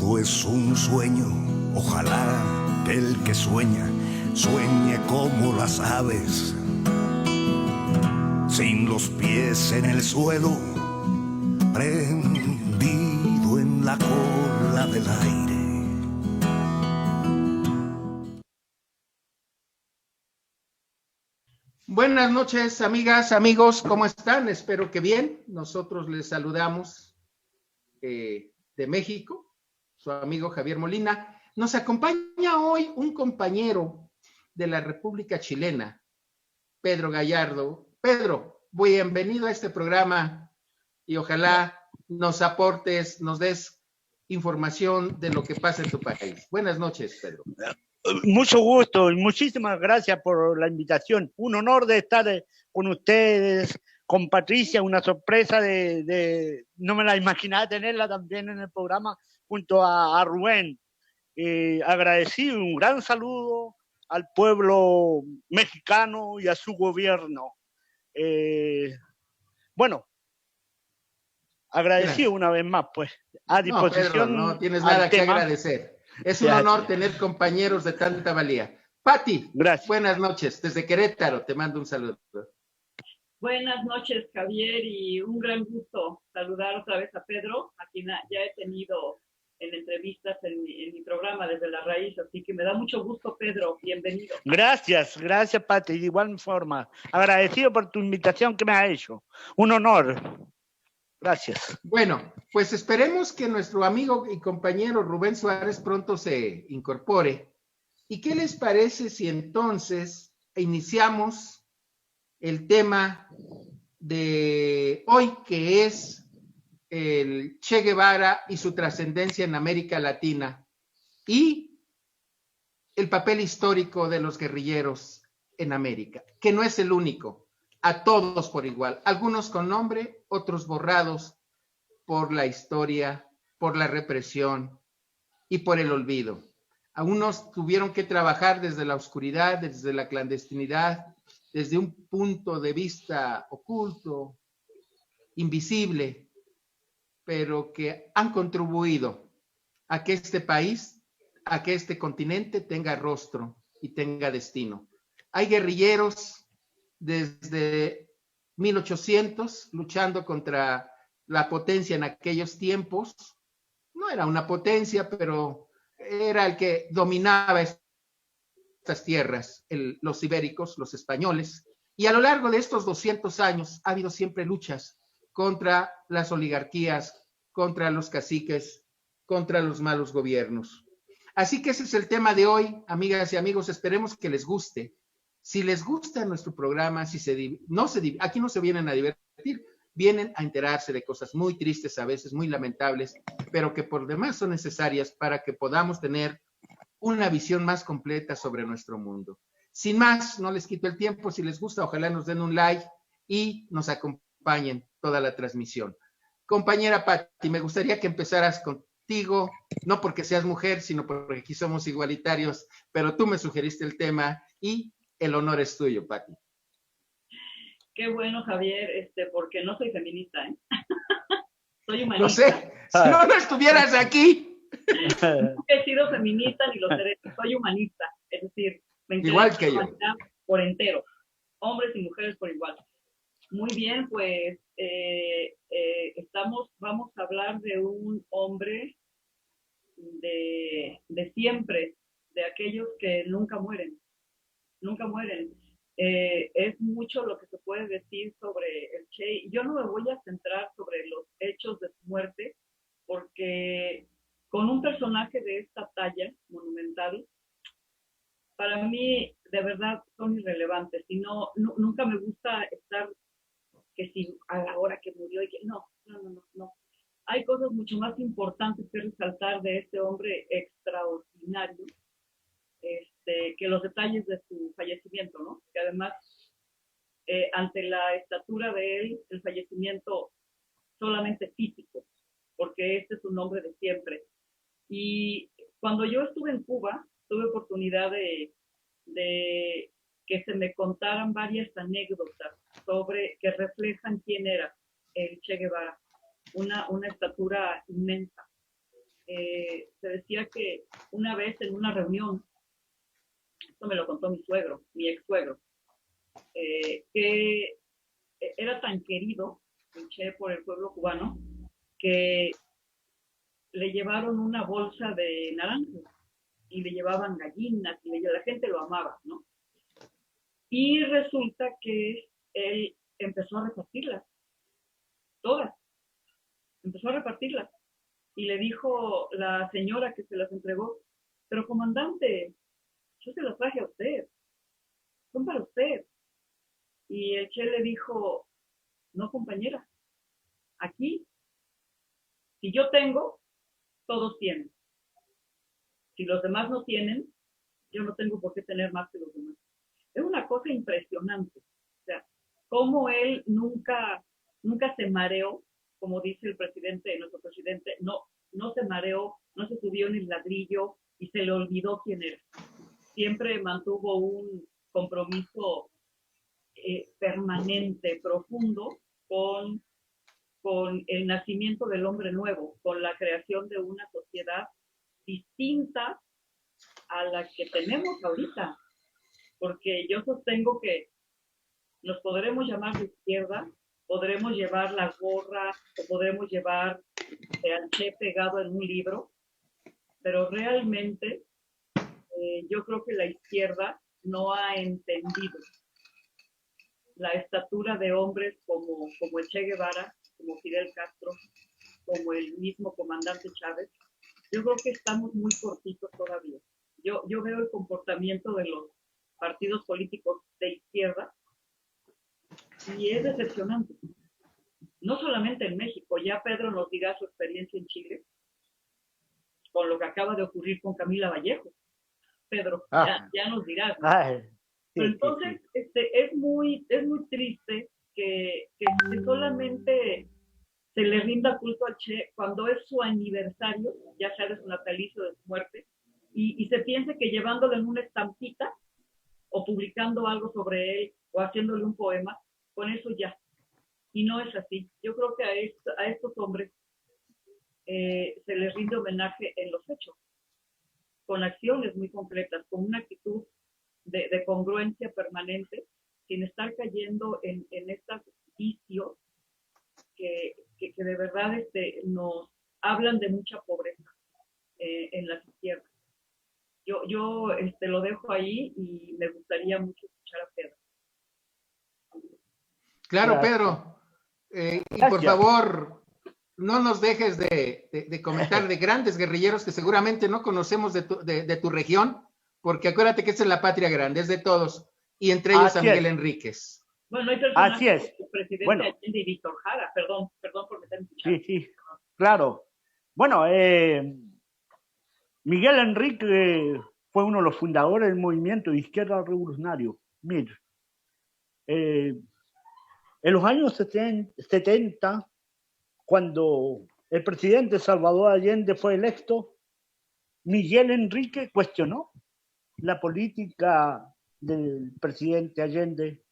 Todo es un sueño, ojalá que el que sueña, sueñe como las aves, sin los pies en el suelo, prendido en la cola del aire. Buenas noches, amigas, amigos, ¿cómo están? Espero que bien. Nosotros les saludamos de México, su amigo Javier Molina. Nos acompaña hoy un compañero de la República Chilena, Pedro Gallardo. Pedro, bienvenido a este programa y ojalá nos aportes, nos des información de lo que pasa en tu país. Buenas noches, Pedro. Mucho gusto y muchísimas gracias por la invitación. Un honor de estar con ustedes, con Patricia, una sorpresa no me la imaginaba tenerla también en el programa junto a Rubén. Agradecido, un gran saludo al pueblo mexicano y a su gobierno. Bueno, agradecido una vez más, pues, a disposición. No, Pedro, no tienes nada que agradecer. Es un honor tener compañeros de tanta valía. Pati, buenas noches. Desde Querétaro te mando un saludo. Buenas noches, Javier, y un gran gusto saludar otra vez a Pedro, a quien ya he tenido en entrevistas en mi programa Desde la Raíz, así que me da mucho gusto, Pedro. Bienvenido. Gracias, Pati, de igual forma. Agradecido por tu invitación que me ha hecho. Un honor. Gracias. Bueno, pues esperemos que nuestro amigo y compañero Rubén Suárez pronto se incorpore. ¿Y qué les parece si entonces iniciamos el tema de hoy, que es el Che Guevara y su trascendencia en América Latina y el papel histórico de los guerrilleros en América, que no es el único, a todos por igual, algunos con nombre, otros borrados por la historia, por la represión y por el olvido. Algunos tuvieron que trabajar desde la oscuridad, desde la clandestinidad, desde un punto de vista oculto, invisible, pero que han contribuido a que este país, a que este continente tenga rostro y tenga destino. Hay guerrilleros desde 1800 luchando contra la potencia en aquellos tiempos. No era una potencia, pero era el que dominaba estas tierras, los ibéricos, los españoles. Y a lo largo de estos 200 años ha habido siempre luchas contra las oligarquías, contra los caciques, contra los malos gobiernos. Así que ese es el tema de hoy, amigas y amigos. Esperemos que les guste. Si les gusta nuestro programa, aquí no se vienen a divertir, vienen a enterarse de cosas muy tristes, a veces muy lamentables, pero que por demás son necesarias para que podamos tener una visión más completa sobre nuestro mundo. Sin más, no les quito el tiempo. Si les gusta, ojalá nos den un like y nos acompañen toda la transmisión. Compañera Pati, me gustaría que empezaras contigo, no porque seas mujer, sino porque aquí somos igualitarios, pero tú me sugeriste el tema y el honor es tuyo, Pati. Qué bueno, Javier, porque no soy feminista, ¿eh? Soy humanista. Lo sé, si no estuvieras aquí. Nunca he sido feminista ni lo seré, soy humanista, es decir, me igual que yo, por entero, hombres y mujeres por igual. Muy bien, pues vamos a hablar de un hombre de siempre, de aquellos que nunca mueren, nunca mueren. Es mucho lo que se puede decir sobre el Che. Yo no me voy a centrar sobre los hechos de su muerte, porque con un personaje de esta talla monumental, para mí de verdad son irrelevantes. Y nunca me gusta estar que si a la hora que murió y que no. Hay cosas mucho más importantes que resaltar de este hombre extraordinario, que los detalles de su fallecimiento, ¿no? Que además, ante la estatura de él, el fallecimiento solamente físico, porque este es un hombre de siempre. Y cuando yo estuve en Cuba, tuve oportunidad de que se me contaran varias anécdotas que reflejan quién era el Che Guevara. Una estatura inmensa, se decía que una vez en una reunión, esto me lo contó mi suegro, mi ex suegro, que era tan querido el Che por el pueblo cubano que le llevaron una bolsa de naranjas y le llevaban gallinas y la gente lo amaba, ¿no? Y resulta que él empezó a repartirlas, todas, empezó a repartirlas. Y le dijo la señora que se las entregó, pero comandante, yo se las traje a usted, son para usted. Y el Che le dijo, no compañera, aquí, si yo tengo, todos tienen. Si los demás no tienen, yo no tengo por qué tener más que los demás. Es una cosa impresionante. O sea, cómo él nunca se mareó, como dice el presidente, nuestro presidente, no se mareó, no se subió en el ladrillo y se le olvidó quién era. Siempre mantuvo un compromiso permanente, profundo, con el nacimiento del hombre nuevo, con la creación de una sociedad distinta a la que tenemos ahorita. Porque yo sostengo que nos podremos llamar de izquierda, podremos llevar la gorra o podremos llevar al Che pegado en un libro, pero realmente yo creo que la izquierda no ha entendido la estatura de hombres como el Che Guevara, como Fidel Castro, como el mismo comandante Chávez. Yo creo que estamos muy cortitos todavía. Yo veo el comportamiento de los partidos políticos de izquierda y es decepcionante. No solamente en México, ya Pedro nos dirá su experiencia en Chile, con lo que acaba de ocurrir con Camila Vallejo. Pedro, ya nos dirás, ¿no? Pero entonces, es muy triste que solamente se le rinda culto al Che cuando es su aniversario, ya sea de su natalicio, de su muerte, y se piense que llevándole en una estampita o publicando algo sobre él o haciéndole un poema, con eso ya. Y no es así. Yo creo que a estos hombres se les rinde homenaje en los hechos, con acciones muy concretas, con una actitud de congruencia permanente, sin estar cayendo en estos vicios que de verdad nos hablan de mucha pobreza en las izquierdas. Yo lo dejo ahí y me gustaría mucho escuchar a Pedro. Claro, Gracias. Pedro. Y por favor, no nos dejes de comentar de grandes guerrilleros que seguramente no conocemos de tu región, porque acuérdate que esta es la patria grande, es de todos, y entre ellos a Miguel Enríquez. Bueno, hay personajes Así es. como el presidente Bueno. Allende y Víctor Jara, perdón por meter en Sí, claro. Bueno, Miguel Enrique fue uno de los fundadores del movimiento de izquierda revolucionario, MIR. En los años 70, cuando el presidente Salvador Allende fue electo, Miguel Enrique cuestionó la política del presidente Allende,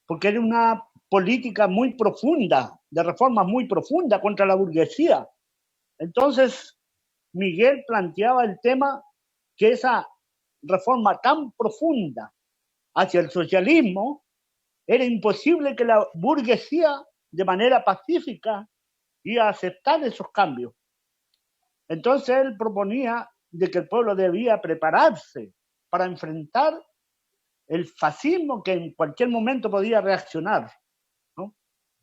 porque era una política muy profunda, de reformas muy profunda contra la burguesía. Entonces, Miguel planteaba el tema que esa reforma tan profunda hacia el socialismo era imposible que la burguesía de manera pacífica iba a aceptar esos cambios. Entonces él proponía de que el pueblo debía prepararse para enfrentar el fascismo que en cualquier momento podía reaccionar, ¿no?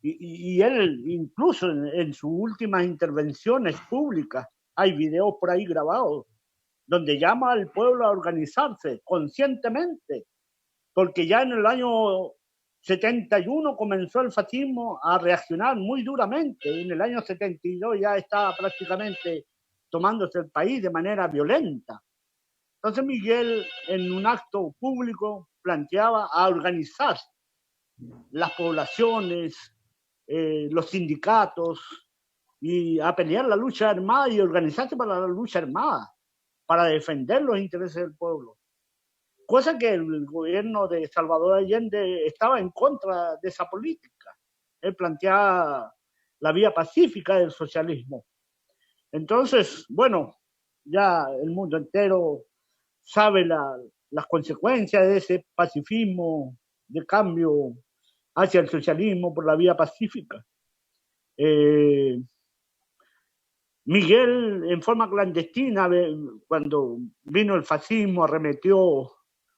Y él incluso en sus últimas intervenciones públicas, hay videos por ahí grabados, donde llama al pueblo a organizarse conscientemente, porque ya en el año 71 comenzó el fascismo a reaccionar muy duramente, y en el año 72 ya estaba prácticamente tomándose el país de manera violenta. Entonces Miguel, en un acto público, planteaba a organizar las poblaciones, los sindicatos, y a pelear la lucha armada y organizarse para la lucha armada, para defender los intereses del pueblo. Cosa que el gobierno de Salvador Allende estaba en contra de esa política. Él planteaba la vía pacífica del socialismo. Entonces, bueno, ya el mundo entero sabe las consecuencias de ese pacifismo de cambio hacia el socialismo por la vía pacífica. Miguel, en forma clandestina, cuando vino el fascismo, arremetió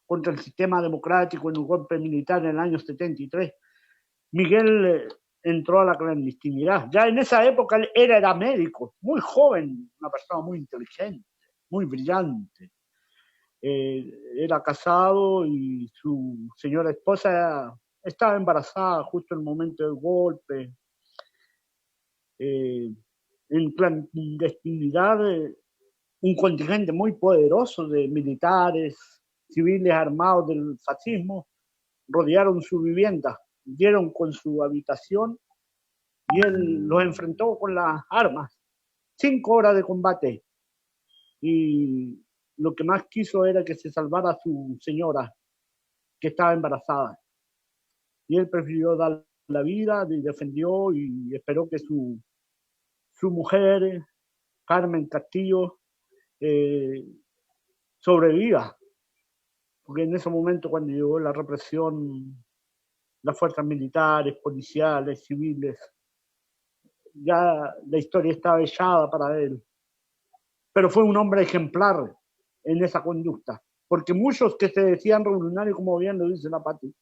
contra el sistema democrático en un golpe militar en el año 73. Miguel entró a la clandestinidad. Ya en esa época él era médico, muy joven, una persona muy inteligente, muy brillante. Era casado y su señora esposa estaba embarazada justo en el momento del golpe. En clandestinidad, un contingente muy poderoso de militares, civiles armados del fascismo, rodearon su vivienda, dieron con su habitación y él los enfrentó con las armas. 5 horas de combate. Y lo que más quiso era que se salvara a su señora, que estaba embarazada. Y él prefirió dar la vida, y defendió y esperó que su mujer, Carmen Castillo, sobreviva. Porque en ese momento, cuando llegó la represión, las fuerzas militares, policiales, civiles, ya la historia estaba echada para él. Pero fue un hombre ejemplar en esa conducta, porque muchos que se decían revolucionarios, como bien lo dice la Pati,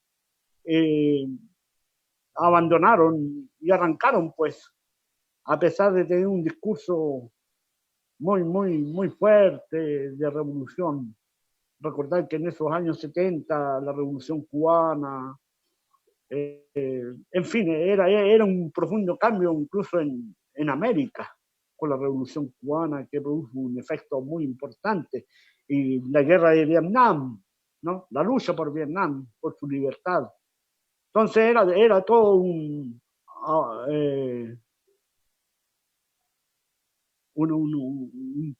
abandonaron y arrancaron, pues, a pesar de tener un discurso muy fuerte de revolución. Recordar que en esos años 70, la revolución cubana, en fin, era un profundo cambio incluso en América, con la revolución cubana, que produjo un efecto muy importante, y la guerra de Vietnam, ¿no? La lucha por Vietnam, por su libertad. Entonces era todo un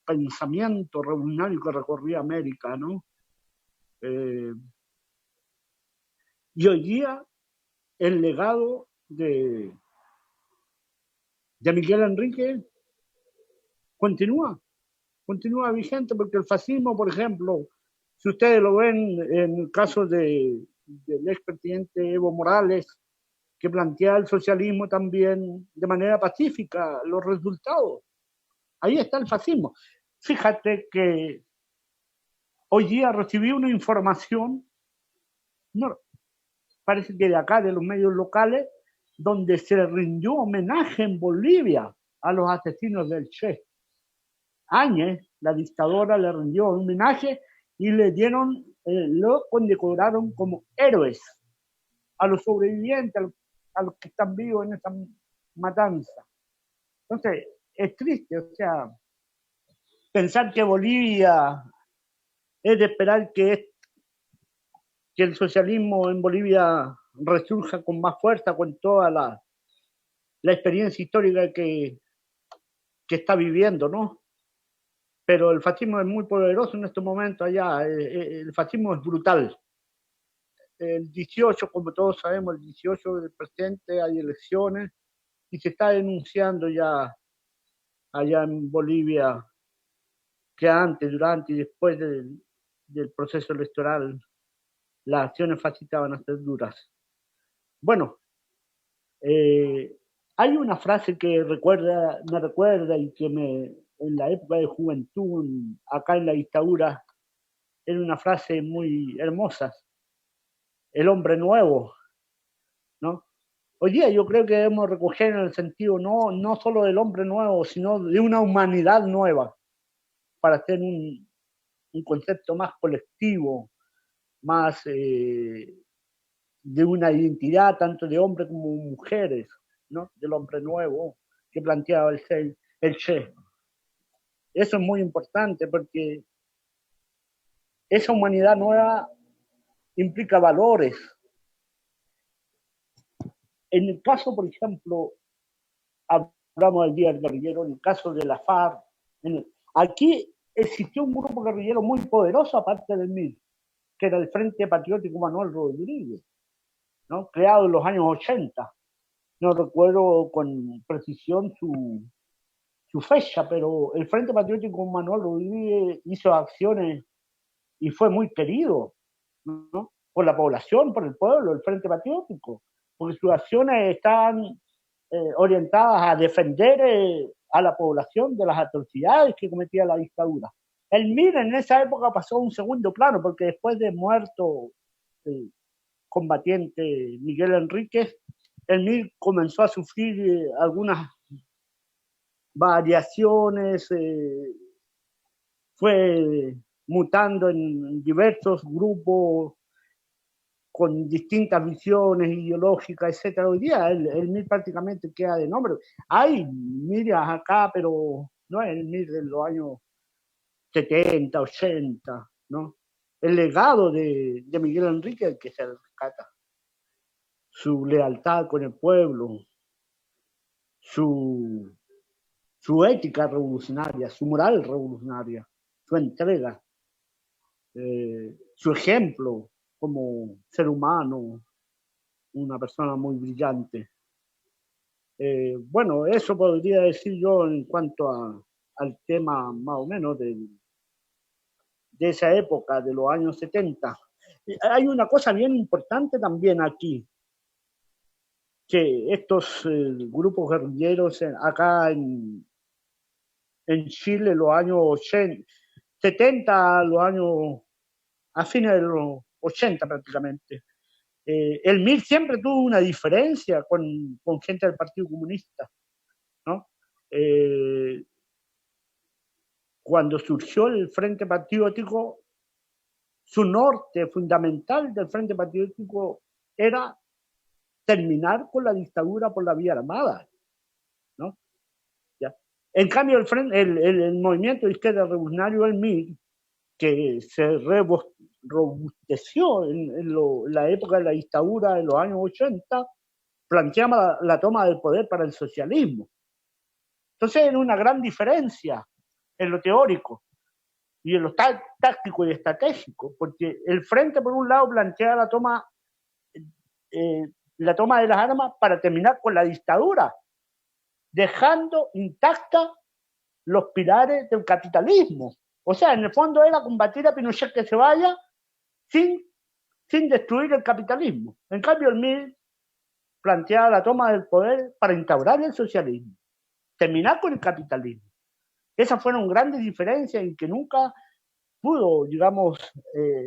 pensamiento revolucionario que recorría América, ¿no? Y hoy día el legado de Miguel Enrique continúa vigente, porque el fascismo, por ejemplo, si ustedes lo ven en el caso del expresidente Evo Morales, que plantea el socialismo también de manera pacífica, los resultados. Ahí está el fascismo. Fíjate que hoy día recibí una información, no, parece que de acá, de los medios locales, donde se rindió homenaje en Bolivia a los asesinos del Che. Áñez, la dictadora, le rindió homenaje y le dieron, lo condecoraron como héroes a los sobrevivientes, a los que están vivos en esa matanza. Entonces, es triste, o sea, pensar que Bolivia es de esperar que el socialismo en Bolivia resurja con más fuerza, con toda la experiencia histórica que está viviendo, ¿no? Pero el fascismo es muy poderoso en estos momentos allá, el fascismo es brutal. El 18, como todos sabemos, el 18 del presidente hay elecciones y se está denunciando ya allá en Bolivia que antes, durante y después del proceso electoral las acciones fascistas van a ser duras. Bueno, hay una frase que me recuerda y que en la época de juventud, acá en la dictadura, era una frase muy hermosa. El hombre nuevo, ¿no? Hoy día yo creo que debemos recoger en el sentido no solo del hombre nuevo, sino de una humanidad nueva, para hacer un concepto más colectivo, más de una identidad tanto de hombres como mujeres, ¿no? Del hombre nuevo que planteaba el Che. Eso es muy importante porque esa humanidad nueva implica valores. En el caso, por ejemplo, hablamos del Día del Guerrillero, en el caso de la FARC, aquí existió un grupo guerrillero muy poderoso aparte del MIR, que era el Frente Patriótico Manuel Rodríguez, ¿no? Creado en los años 80. No recuerdo con precisión su fecha, pero el Frente Patriótico Manuel Rodríguez hizo acciones y fue muy querido, ¿no? Por la población, por el pueblo, el Frente Patriótico, porque sus acciones están orientadas a defender a la población de las atrocidades que cometía la dictadura. El MIR en esa época pasó a un segundo plano, porque después de muerto el combatiente Miguel Enríquez, el MIR comenzó a sufrir algunas variaciones, fue mutando en diversos grupos con distintas visiones ideológicas, etcétera. Hoy día el MIR prácticamente queda de nombre. Hay MIRs acá, pero no es el MIR de los años 70, 80, ¿no? El legado de Miguel Enrique es el que se rescata. Su lealtad con el pueblo, su ética revolucionaria, su moral revolucionaria, su entrega, su ejemplo como ser humano, una persona muy brillante. Bueno, eso podría decir yo en cuanto al tema más o menos de esa época, de los años 70. Hay una cosa bien importante también aquí, que estos grupos guerrilleros acá en Chile, los años 80, 70, los años a fines de los 80 prácticamente. El MIR siempre tuvo una diferencia con gente del Partido Comunista, ¿no? Cuando surgió el Frente Patriótico, su norte fundamental del Frente Patriótico era terminar con la dictadura por la vía armada, ¿no? ¿Ya? En cambio, el movimiento de izquierda revolucionario, el MIR, que se robusteció en la época de la dictadura de los años 80, planteaba la toma del poder para el socialismo. Entonces era una gran diferencia en lo teórico y en lo táctico y estratégico, porque el Frente, por un lado, plantea la toma de las armas para terminar con la dictadura, dejando intacta los pilares del capitalismo. O sea, en el fondo era combatir a Pinochet que se vaya sin destruir el capitalismo. En cambio, el MIR planteaba la toma del poder para instaurar el socialismo, terminar con el capitalismo. Esas fueron grandes diferencias en que nunca pudo, digamos,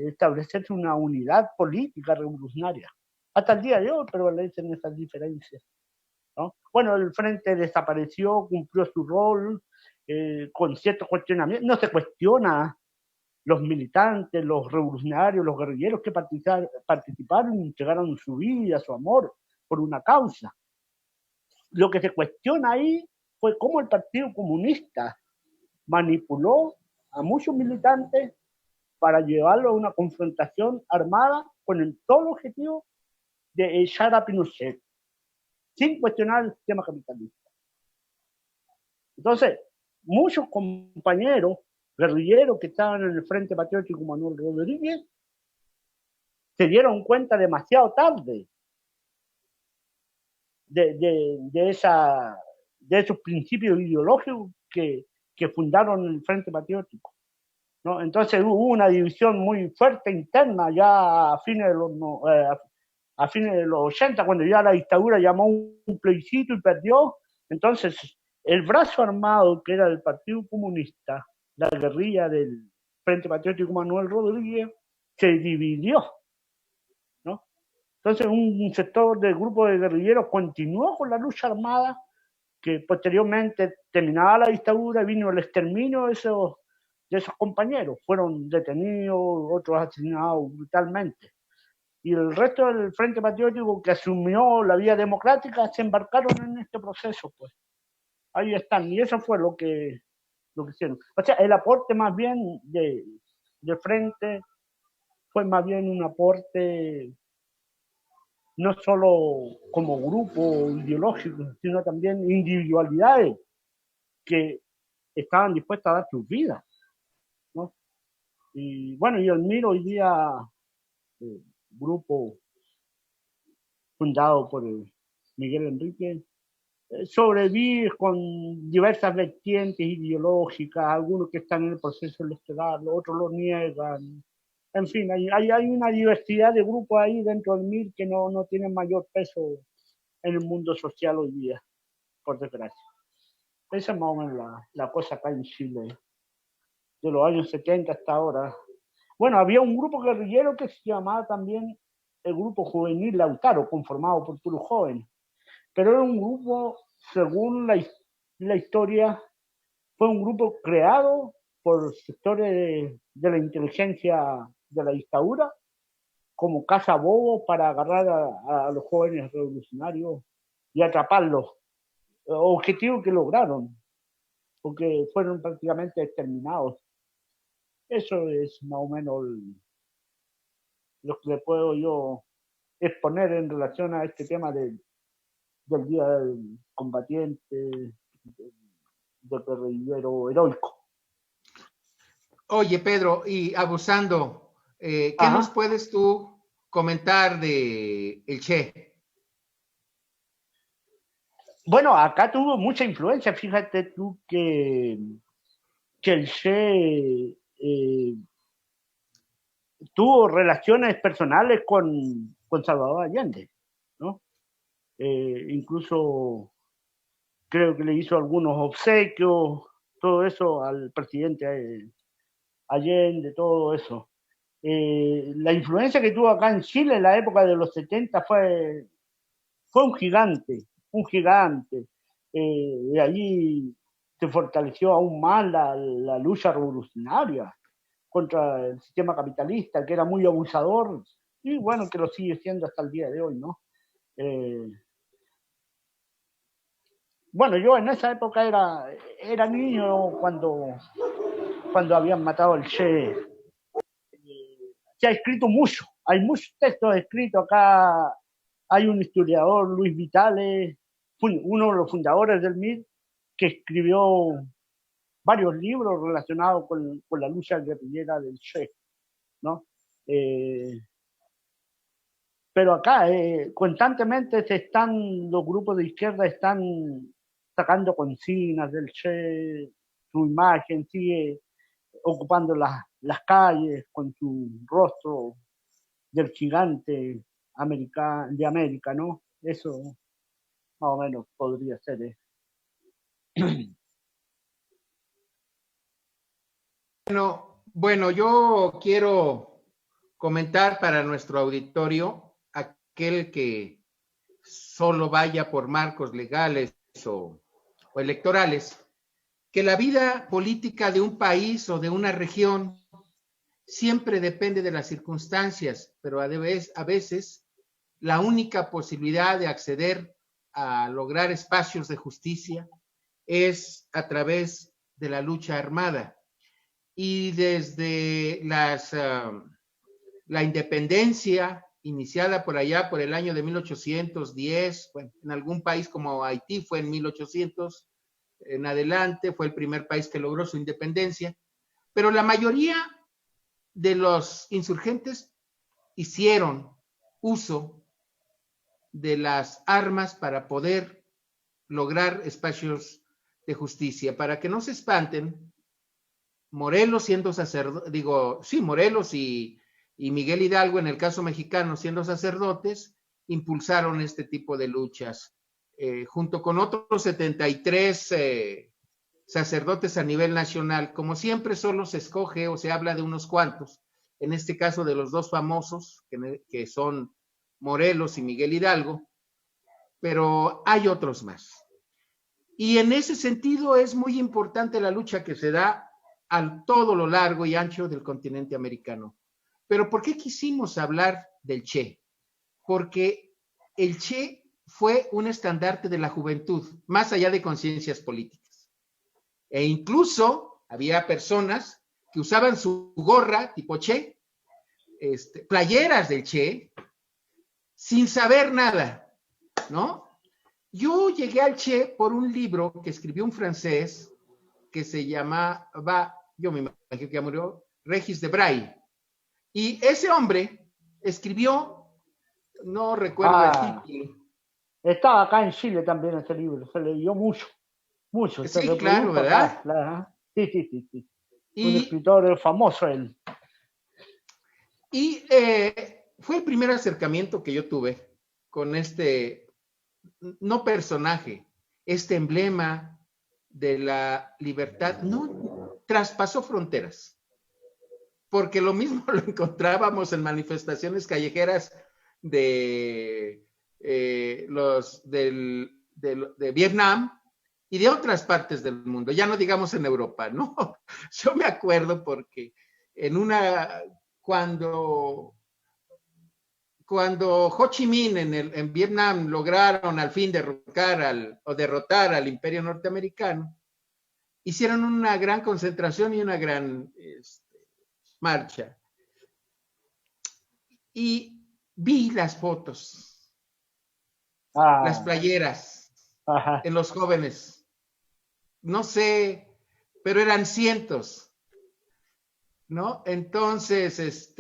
establecerse una unidad política revolucionaria. Hasta el día de hoy prevalecen esas diferencias, ¿no? Bueno, el Frente desapareció, cumplió su rol, con ciertos cuestionamientos. No se cuestiona los militantes, los revolucionarios, los guerrilleros que participaron y entregaron su vida, su amor por una causa. Lo que se cuestiona ahí fue cómo el Partido Comunista manipuló a muchos militantes para llevarlo a una confrontación armada con el solo objetivo de echar a Pinochet, sin cuestionar el sistema capitalista. Entonces, muchos compañeros guerrilleros que estaban en el Frente Patriótico Manuel Rodríguez se dieron cuenta demasiado tarde de esos principios ideológicos que fundaron el Frente Patriótico, ¿no? Entonces hubo una división muy fuerte interna ya a fines de los 80, cuando ya la dictadura llamó un plebiscito y perdió. Entonces el brazo armado que era el Partido Comunista, la guerrilla del Frente Patriótico Manuel Rodríguez, se dividió, ¿no? Entonces un sector del grupo de guerrilleros continuó con la lucha armada, que posteriormente terminaba la dictadura y vino el exterminio de esos compañeros. Fueron detenidos, otros asesinados brutalmente. Y el resto del Frente Patriótico, que asumió la vía democrática, se embarcaron en este proceso, pues. Ahí están, y eso fue lo que hicieron. O sea, el aporte más bien del Frente fue más bien un aporte no solo como grupo ideológico, sino también individualidades que estaban dispuestas a dar sus vidas, ¿no? Y bueno, yo admiro hoy día grupo fundado por Miguel Enrique, sobrevivir con diversas vertientes ideológicas, algunos que están en el proceso electoral, otros lo niegan. En fin, hay una diversidad de grupos ahí dentro del MIR que no tienen mayor peso en el mundo social hoy día, por desgracia. Esa es más o menos la cosa acá en Chile, de los años 70 hasta ahora. Bueno, había un grupo guerrillero que se llamaba también el Grupo Juvenil Lautaro, conformado por puros jóvenes. Pero era un grupo, según la historia, fue un grupo creado por sectores de la inteligencia de la dictadura como caza bobo para agarrar a los jóvenes revolucionarios y atraparlos. Objetivo que lograron, porque fueron prácticamente exterminados. Eso es más o menos lo que le puedo yo exponer en relación a este tema del Día del Combatiente, del guerrillero heroico. Oye, Pedro, y abusando, ¿qué Ajá. nos puedes tú comentar de el Che? Bueno, acá tuvo mucha influencia. Fíjate tú que el Che tuvo relaciones personales con Salvador Allende, ¿no? Incluso creo que le hizo algunos obsequios, todo eso al presidente Allende, todo eso. La influencia que tuvo acá en Chile en la época de los 70 fue un gigante, un gigante. De allí se fortaleció aún más la lucha revolucionaria contra el sistema capitalista, que era muy abusador, y bueno, que lo sigue siendo hasta el día de hoy, ¿no? Bueno, yo en esa época era niño cuando habían matado al Che. Se ha escrito mucho, hay muchos textos escritos acá. Hay un historiador, Luis Vitale, uno de los fundadores del MIR, que escribió varios libros relacionados con la lucha guerrillera del Che, ¿no? Pero acá constantemente los grupos de izquierda están sacando consignas del Che, su imagen sigue ocupando las calles con su rostro del gigante de América, ¿no? Eso más o menos podría ser. Bueno, yo quiero comentar para nuestro auditorio, aquel que solo vaya por marcos legales o electorales, que la vida política de un país o de una región siempre depende de las circunstancias, pero a veces la única posibilidad de acceder a lograr espacios de justicia es a través de la lucha armada. Y desde la independencia iniciada por allá por el año de 1810, bueno, en algún país como Haití fue en 1800 en adelante, fue el primer país que logró su independencia, pero la mayoría de los insurgentes hicieron uso de las armas para poder lograr espacios de justicia. Para que no se espanten, Morelos siendo sacerdote, Morelos y Miguel Hidalgo, en el caso mexicano, siendo sacerdotes, impulsaron este tipo de luchas, junto con otros 73 sacerdotes a nivel nacional. Como siempre, solo se escoge o se habla de unos cuantos, en este caso de los dos famosos, que son Morelos y Miguel Hidalgo, pero hay otros más. Y en ese sentido es muy importante la lucha que se da a todo lo largo y ancho del continente americano. Pero ¿por qué quisimos hablar del Che? Porque el Che fue un estandarte de la juventud, más allá de conciencias políticas. E incluso había personas que usaban su gorra tipo Che, playeras del Che, sin saber nada, ¿no? Yo llegué al Che por un libro que escribió un francés que se llamaba, yo me imagino que ya murió, Regis Debray. Y ese hombre escribió, no recuerdo el título, Estaba acá en Chile también este libro, se leyó mucho, mucho, se Sí, claro, reprodujo ¿verdad? acá. Sí, sí, sí, sí. Un Y, escritor famoso él. y fue el primer acercamiento que yo tuve con este, no personaje, este emblema de la libertad, no traspasó fronteras, porque lo mismo lo encontrábamos en manifestaciones callejeras de de Vietnam y de otras partes del mundo, ya no digamos en Europa, ¿no? Yo me acuerdo porque en una, cuando Ho Chi Minh en Vietnam lograron al fin derrotar al imperio norteamericano, hicieron una gran concentración y una gran marcha. Y vi las fotos, las Ah, playeras ajá. en los jóvenes. No sé, pero eran cientos, ¿no? Entonces,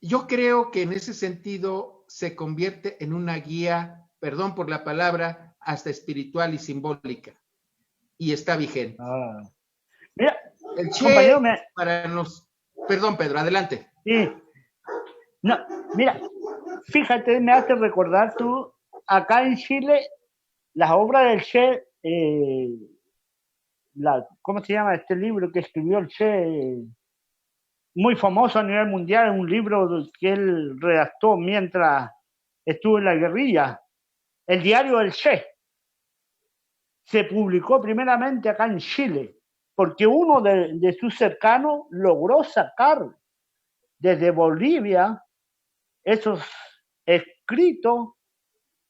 yo creo que en ese sentido se convierte en una guía, perdón por la palabra, hasta espiritual y simbólica. Y está vigente. Ah. Mira, El compañero, Che, para nos... Perdón, Pedro, adelante. sí, no, mira, fíjate, me hace recordar tú, acá en Chile, las obras del Che, ¿cómo se llama este libro que escribió el Che? Muy famoso a nivel mundial, un libro que él redactó mientras estuvo en la guerrilla, el diario del Che. Se publicó primeramente acá en Chile, porque uno de sus cercanos logró sacar desde Bolivia esos escritos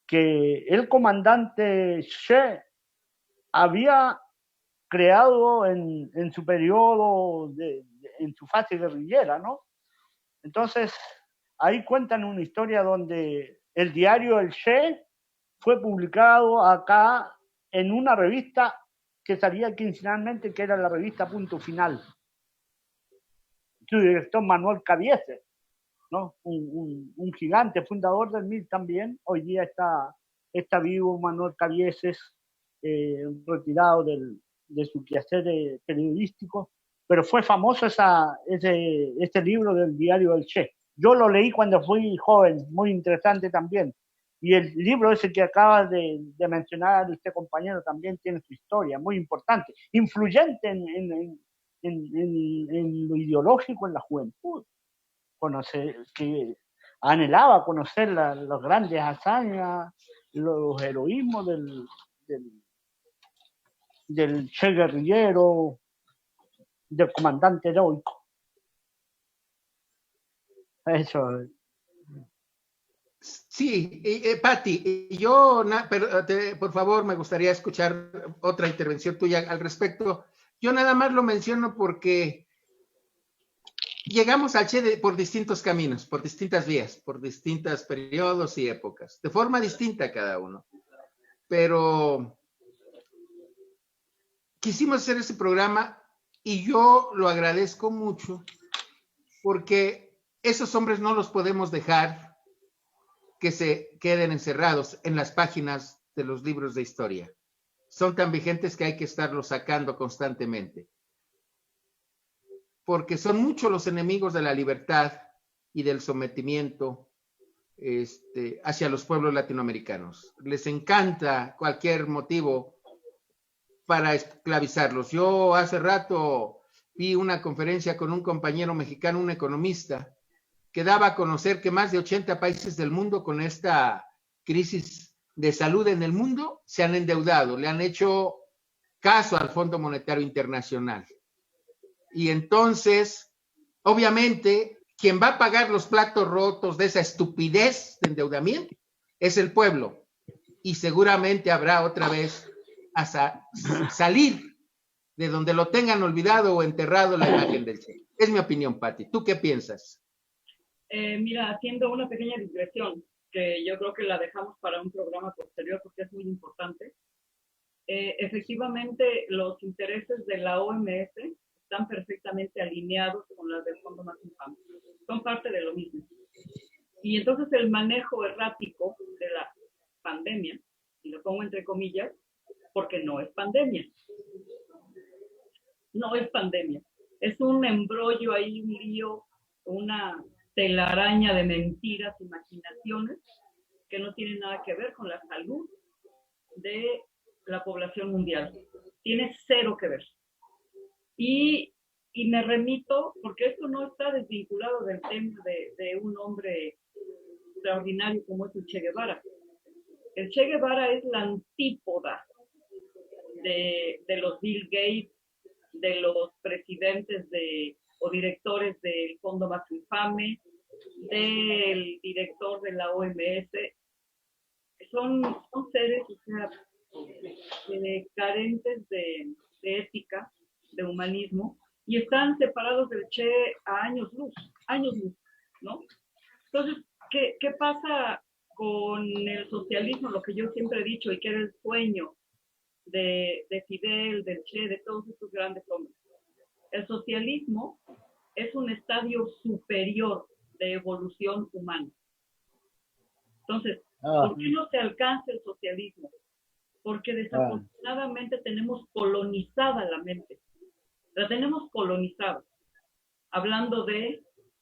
que el comandante Che había creado en su periodo, en su fase guerrillera, ¿no? Entonces, ahí cuentan una historia donde el diario El Che fue publicado acá en una revista que salía quincenalmente, que era la revista Punto Final. Su director Manuel Cabieses, ¿no? Un gigante, fundador del MIL también. Hoy día está vivo Manuel Cabieses, retirado de su quehacer periodístico, pero fue famoso este libro del diario del Che. Yo lo leí cuando fui joven, muy interesante también. Y el libro ese que acaba de mencionar este compañero también tiene su historia, muy importante, influyente en lo ideológico en la juventud. Conocer, que anhelaba conocer las grandes hazañas, los heroísmos del Che guerrillero, del comandante heroico. Eso. Sí, Patti, yo, pero, por favor, me gustaría escuchar otra intervención tuya al respecto. Yo nada más lo menciono porque llegamos al Che por distintos caminos, por distintas vías, por distintos periodos y épocas, de forma distinta cada uno. Pero quisimos hacer ese programa y yo lo agradezco mucho porque esos hombres no los podemos dejar que se queden encerrados en las páginas de los libros de historia. Son tan vigentes que hay que estarlos sacando constantemente. Porque son muchos los enemigos de la libertad y del sometimiento hacia los pueblos latinoamericanos. Les encanta cualquier motivo para esclavizarlos. Yo hace rato vi una conferencia con un compañero mexicano, un economista, que daba a conocer que más de 80 países del mundo con esta crisis de salud en el mundo se han endeudado, le han hecho caso al Fondo Monetario Internacional. Y entonces, obviamente, quien va a pagar los platos rotos de esa estupidez de endeudamiento es el pueblo. Y seguramente habrá otra vez a salir de donde lo tengan olvidado o enterrado la imagen del Che. Es mi opinión, Patti. ¿Tú qué piensas? Mira, haciendo una pequeña digresión, que yo creo que la dejamos para un programa posterior porque es muy importante. Efectivamente, los intereses de la OMS están perfectamente alineados con las del Fondo Nacional. Son parte de lo mismo. Y entonces el manejo errático pandemia, y lo pongo entre comillas, porque no es pandemia. No es pandemia. Es un embrollo ahí, un lío, una telaraña de mentiras y maquinaciones que no tienen nada que ver con la salud de la población mundial. Tiene cero que ver. Y me remito, porque esto no está desvinculado del tema de un hombre extraordinario como es el Che Guevara. El Che Guevara es la antípoda de los Bill Gates, de los presidentes o directores del Fondo Más Infame, del director de la OMS. Son seres, o sea, carentes de ética, de humanismo, y están separados del Che a años luz, ¿no? Entonces, ¿qué pasa con el socialismo? Lo que yo siempre he dicho y que era el sueño de Fidel, del Che, de todos estos grandes hombres. El socialismo es un estadio superior de evolución humana. Entonces, ¿por qué no se alcanza el socialismo? Porque desafortunadamente tenemos colonizada la mente. La tenemos colonizada. Hablando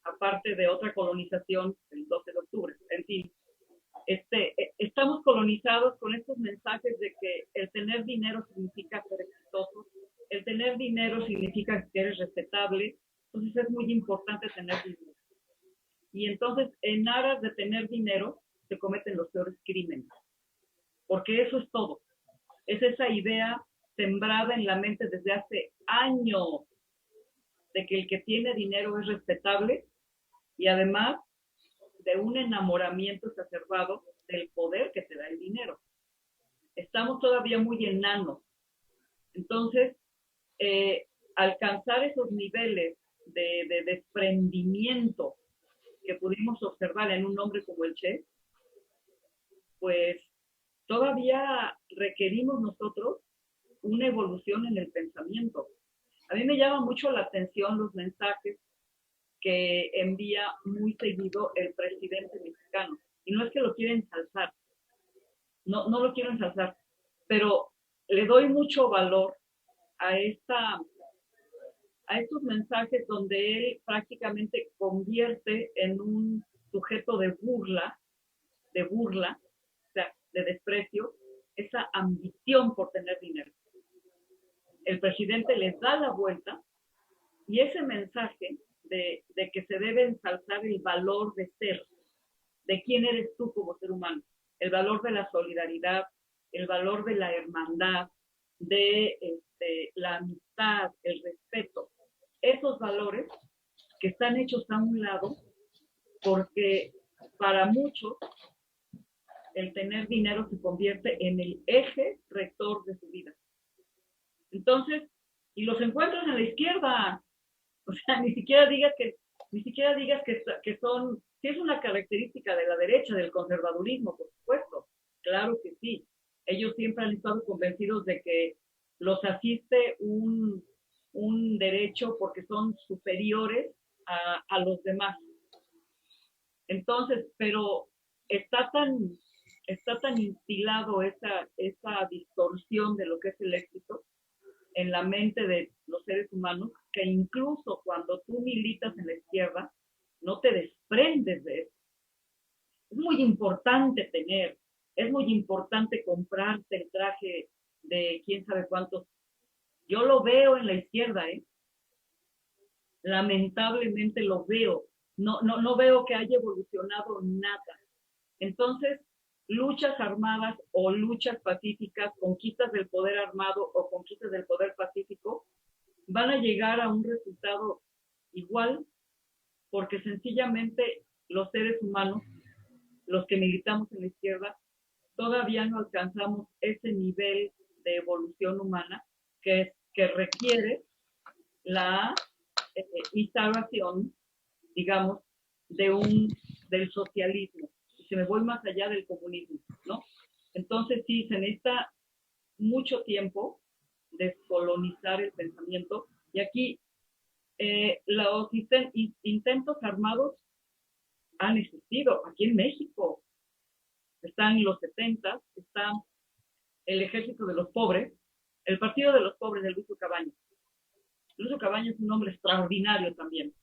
aparte de otra colonización, el 12 de octubre. En fin, estamos colonizados con estos mensajes de que el tener dinero significa ser exitoso, el tener dinero significa que eres respetable, entonces es muy importante tener dinero. Y entonces, en aras de tener dinero, se cometen los peores crímenes. Porque eso es todo. Es esa idea sembrada en la mente desde hace años de que el que tiene dinero es respetable y además de un enamoramiento exacerbado del poder que te da el dinero. Estamos todavía muy enanos. Entonces, alcanzar esos niveles de desprendimiento que pudimos observar en un hombre como el Che, pues todavía requerimos nosotros una evolución en el pensamiento. A mí me llama mucho la atención los mensajes que envía muy seguido el presidente mexicano. Y no es que lo quiera ensalzar, no lo quiero ensalzar, pero le doy mucho valor a estos mensajes donde él prácticamente convierte en un sujeto de burla, o sea, de desprecio, esa ambición por tener dinero. El presidente les da la vuelta y ese mensaje de que se debe ensalzar el valor de ser, de quién eres tú como ser humano, el valor de la solidaridad, el valor de la hermandad, de la amistad, el respeto. Esos valores que están hechos a un lado porque para muchos el tener dinero se convierte en el eje rector de su vida. Entonces, y los encuentras en la izquierda. O sea, ni siquiera digas que son, sí es una característica de la derecha, del conservadurismo, por supuesto. Claro que sí. Ellos siempre han estado convencidos de que los asiste un derecho porque son superiores a los demás. Entonces, pero está tan instilado esa distorsión de lo que es el éxito en la mente de los seres humanos, que incluso cuando tú militas en la izquierda, no te desprendes de eso. Es muy importante es muy importante comprarte el traje de quién sabe cuántos. Yo lo veo en la izquierda, lamentablemente lo veo. No veo que haya evolucionado nada. Entonces, luchas armadas o luchas pacíficas, conquistas del poder armado o conquistas del poder pacífico, van a llegar a un resultado igual, porque sencillamente los seres humanos, los que militamos en la izquierda, todavía no alcanzamos ese nivel de evolución humana que requiere la instauración, digamos, del socialismo. Si me voy más allá del comunismo, ¿no? Entonces sí, se necesita mucho tiempo descolonizar el pensamiento. Y aquí los intentos armados han existido aquí en México. están los 70, está el Ejército de los Pobres, el Partido de los Pobres de Lucio Cabañas. Lucio Cabañas es un hombre extraordinario también.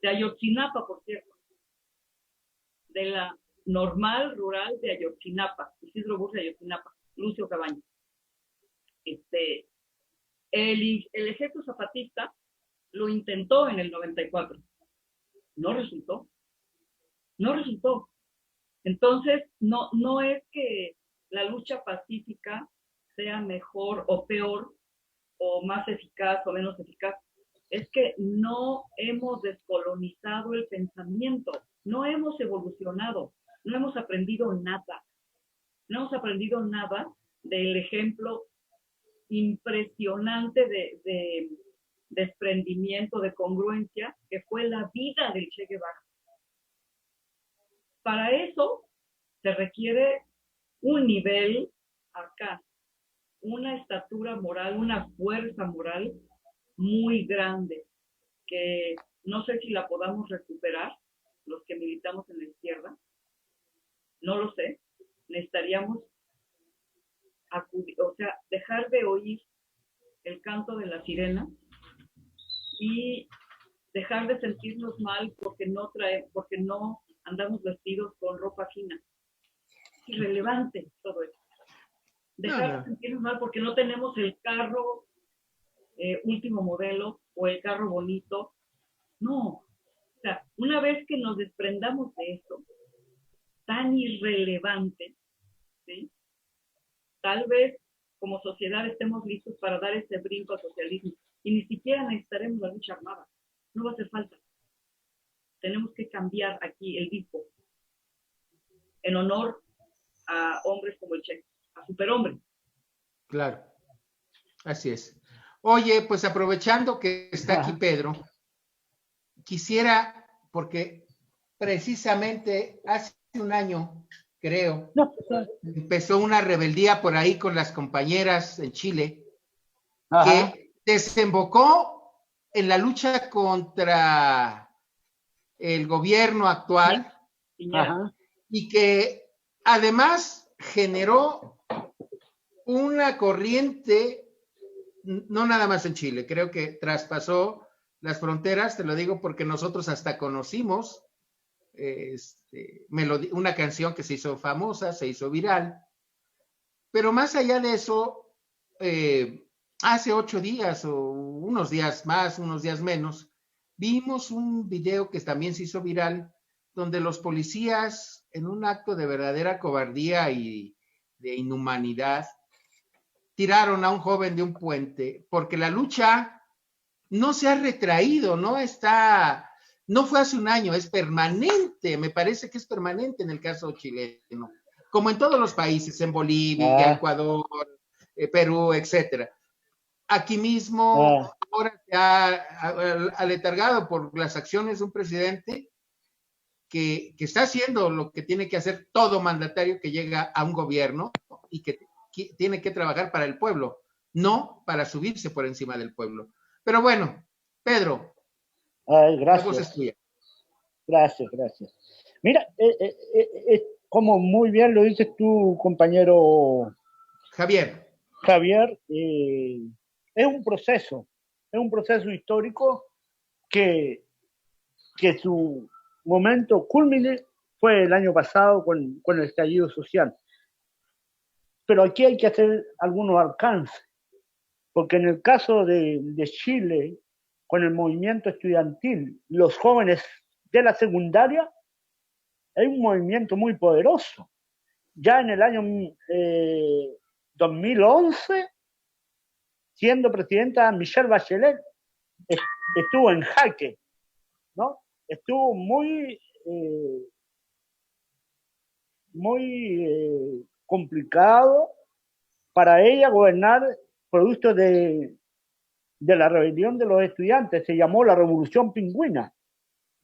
De Ayotzinapa, por cierto. De la normal rural de Ayotzinapa, Isidro Burr de Ayotzinapa, Lucio Cabañas. El Ejército Zapatista lo intentó en el 94. No resultó. No resultó. Entonces, no es que la lucha pacífica sea mejor o peor, o más eficaz o menos eficaz. Es que no hemos descolonizado el pensamiento, no hemos evolucionado, no hemos aprendido nada. No hemos aprendido nada del ejemplo impresionante de desprendimiento, de congruencia, que fue la vida del Che Guevara. Para eso se requiere un nivel acá, una estatura moral, una fuerza moral muy grande, que no sé si la podamos recuperar, los que militamos en la izquierda, no lo sé, necesitaríamos dejar de oír el canto de la sirena y dejar de sentirnos mal porque no andamos vestidos con ropa fina. Es irrelevante todo eso. Dejar de sentirnos mal porque no tenemos el carro último modelo o el carro bonito. No. O sea, una vez que nos desprendamos de esto, tan irrelevante, ¿sí? Tal vez como sociedad estemos listos para dar ese brinco al socialismo. Y ni siquiera necesitaremos la lucha armada. No va a hacer falta. Tenemos que cambiar aquí el disco en honor a hombres como el Che, a superhombres. Claro, así es. Oye, pues aprovechando que está aquí Pedro, quisiera, porque precisamente hace un año, creo, empezó una rebeldía por ahí con las compañeras en Chile, que desembocó en la lucha contra el gobierno actual, y que además generó una corriente, no nada más en Chile, creo que traspasó las fronteras, te lo digo porque nosotros hasta conocimos una canción que se hizo famosa, se hizo viral, pero más allá de eso, hace 8 días o unos días más, unos días menos, vimos un video que también se hizo viral, donde los policías, en un acto de verdadera cobardía y de inhumanidad, tiraron a un joven de un puente, porque la lucha no se ha retraído, no fue hace un año, es permanente, me parece que es permanente en el caso chileno, como en todos los países, en Bolivia, Ecuador, Perú, etcétera. Aquí mismo, ahora se ha aletargado por las acciones de un presidente que está haciendo lo que tiene que hacer todo mandatario que llega a un gobierno y que tiene que trabajar para el pueblo, no para subirse por encima del pueblo. Pero bueno, Pedro, gracias. la voz es tuya. Gracias. Mira, como muy bien lo dices tú, compañero Javier, es un proceso histórico que su momento cúlmine fue el año pasado con el estallido social. Pero aquí hay que hacer algunos alcances, porque en el caso de Chile, con el movimiento estudiantil, los jóvenes de la secundaria, hay un movimiento muy poderoso. Ya en el año 2011, siendo presidenta Michelle Bachelet, estuvo en jaque, ¿no? Estuvo muy complicado para ella gobernar producto de la rebelión de los estudiantes. Se llamó la Revolución Pingüina,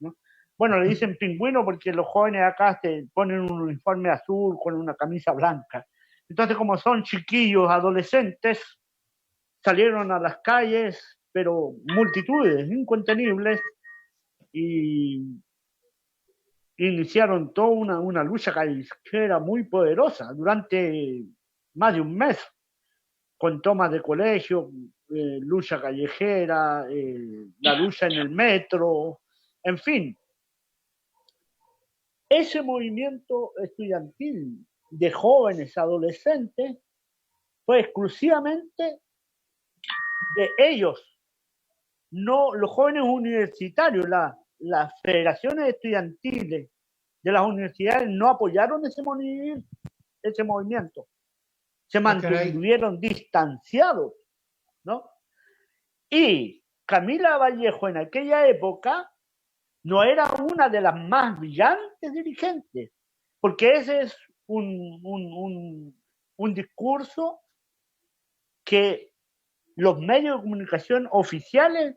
¿no? Bueno, le dicen pingüino porque los jóvenes acá se ponen un uniforme azul con una camisa blanca. Entonces, como son chiquillos, adolescentes, salieron a las calles, pero multitudes incontenibles, y iniciaron toda una lucha callejera muy poderosa durante más de un mes, con tomas de colegio, lucha callejera, la lucha en el metro, en fin. Ese movimiento estudiantil de jóvenes, adolescentes, fue exclusivamente de ellos, no los jóvenes universitarios, las federaciones estudiantiles de las universidades no apoyaron ese movimiento. Se mantuvieron distanciados, ¿no? Y Camila Vallejo en aquella época no era una de las más brillantes dirigentes, porque ese es un discurso que los medios de comunicación oficiales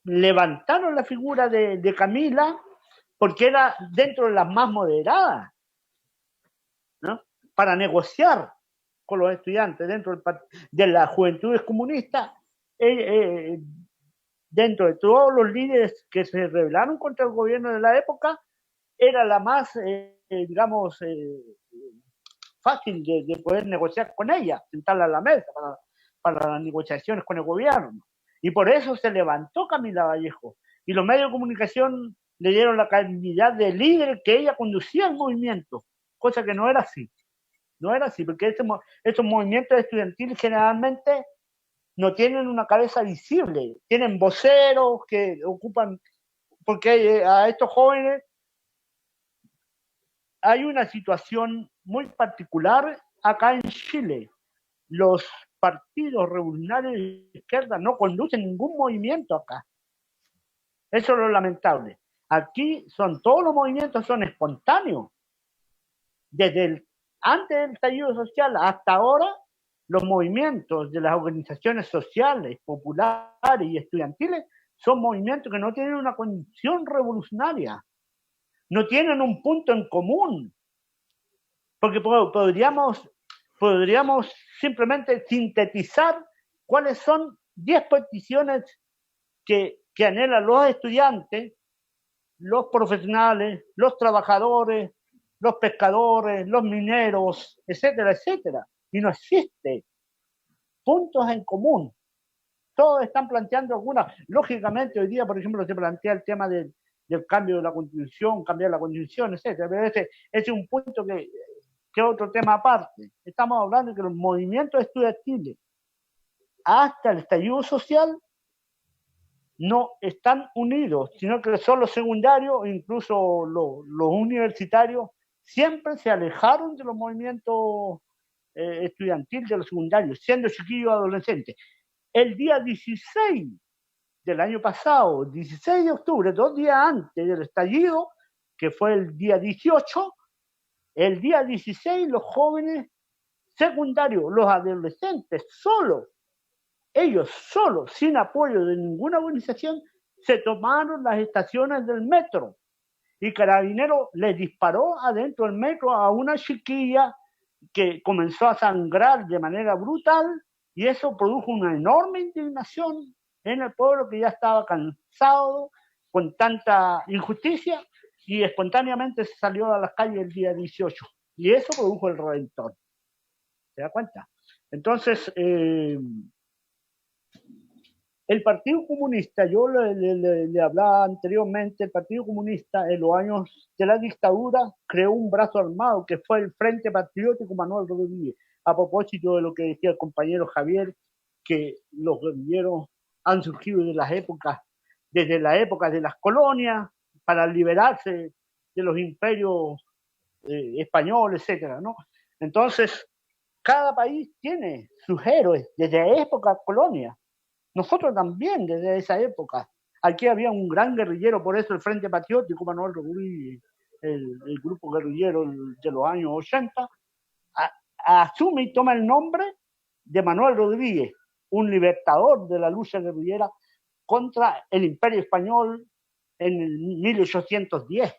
levantaron la figura de Camila porque era dentro de las más moderadas, ¿no? Para negociar con los estudiantes dentro de las juventudes comunistas, dentro de todos los líderes que se rebelaron contra el gobierno de la época, era la más, digamos, fácil de poder negociar con ella, sentarla a la mesa para las negociaciones con el gobierno. Y por eso se levantó Camila Vallejo. Y los medios de comunicación le dieron la calidad de líder que ella conducía el movimiento, cosa que no era así. No era así, porque estos movimientos estudiantiles generalmente no tienen una cabeza visible, tienen voceros que ocupan, porque a estos jóvenes hay una situación muy particular acá en Chile. Los partidos revolucionarios de izquierda no conducen ningún movimiento acá. Eso es lo lamentable. Aquí todos los movimientos son espontáneos. Antes del estallido social hasta ahora, los movimientos de las organizaciones sociales, populares y estudiantiles son movimientos que no tienen una condición revolucionaria, no tienen un punto en común, porque podríamos simplemente sintetizar cuáles son 10 peticiones que anhelan los estudiantes, los profesionales, los trabajadores, los pescadores, los mineros, etcétera, etcétera. Y no existe puntos en común. Todos están planteando algunas. Lógicamente, hoy día, por ejemplo, se plantea el tema del cambio de la Constitución, cambiar la Constitución, etcétera. Pero ese es un punto que es otro tema aparte. Estamos hablando de que los movimientos estudiantiles hasta el estallido social no están unidos, sino que son los secundarios, incluso los universitarios, siempre se alejaron de los movimientos estudiantiles de los secundarios, siendo chiquillos adolescentes. El día 16 del año pasado, 16 de octubre, 2 días antes del estallido, que fue el día 18, el día 16 los jóvenes secundarios, los adolescentes, ellos solos, sin apoyo de ninguna organización, se tomaron las estaciones del metro y Carabineros les disparó adentro del metro a una chiquilla que comenzó a sangrar de manera brutal y eso produjo una enorme indignación en el pueblo que ya estaba cansado con tanta injusticia y espontáneamente se salió a las calles el día 18 y eso produjo el reventón. ¿Se da cuenta? Entonces, el Partido Comunista, yo le hablaba anteriormente, el Partido Comunista en los años de la dictadura creó un brazo armado que fue el Frente Patriótico Manuel Rodríguez, a propósito de lo que decía el compañero Javier, que los guerrilleros han surgido desde la época de las colonias, para liberarse de los imperios españoles, etcétera, ¿no? Entonces, cada país tiene sus héroes desde época colonia. Nosotros también, desde esa época. Aquí había un gran guerrillero, por eso el Frente Patriótico Manuel Rodríguez, el grupo guerrillero de los años 80, asume y toma el nombre de Manuel Rodríguez, un libertador de la lucha guerrillera contra el Imperio Español en el 1810.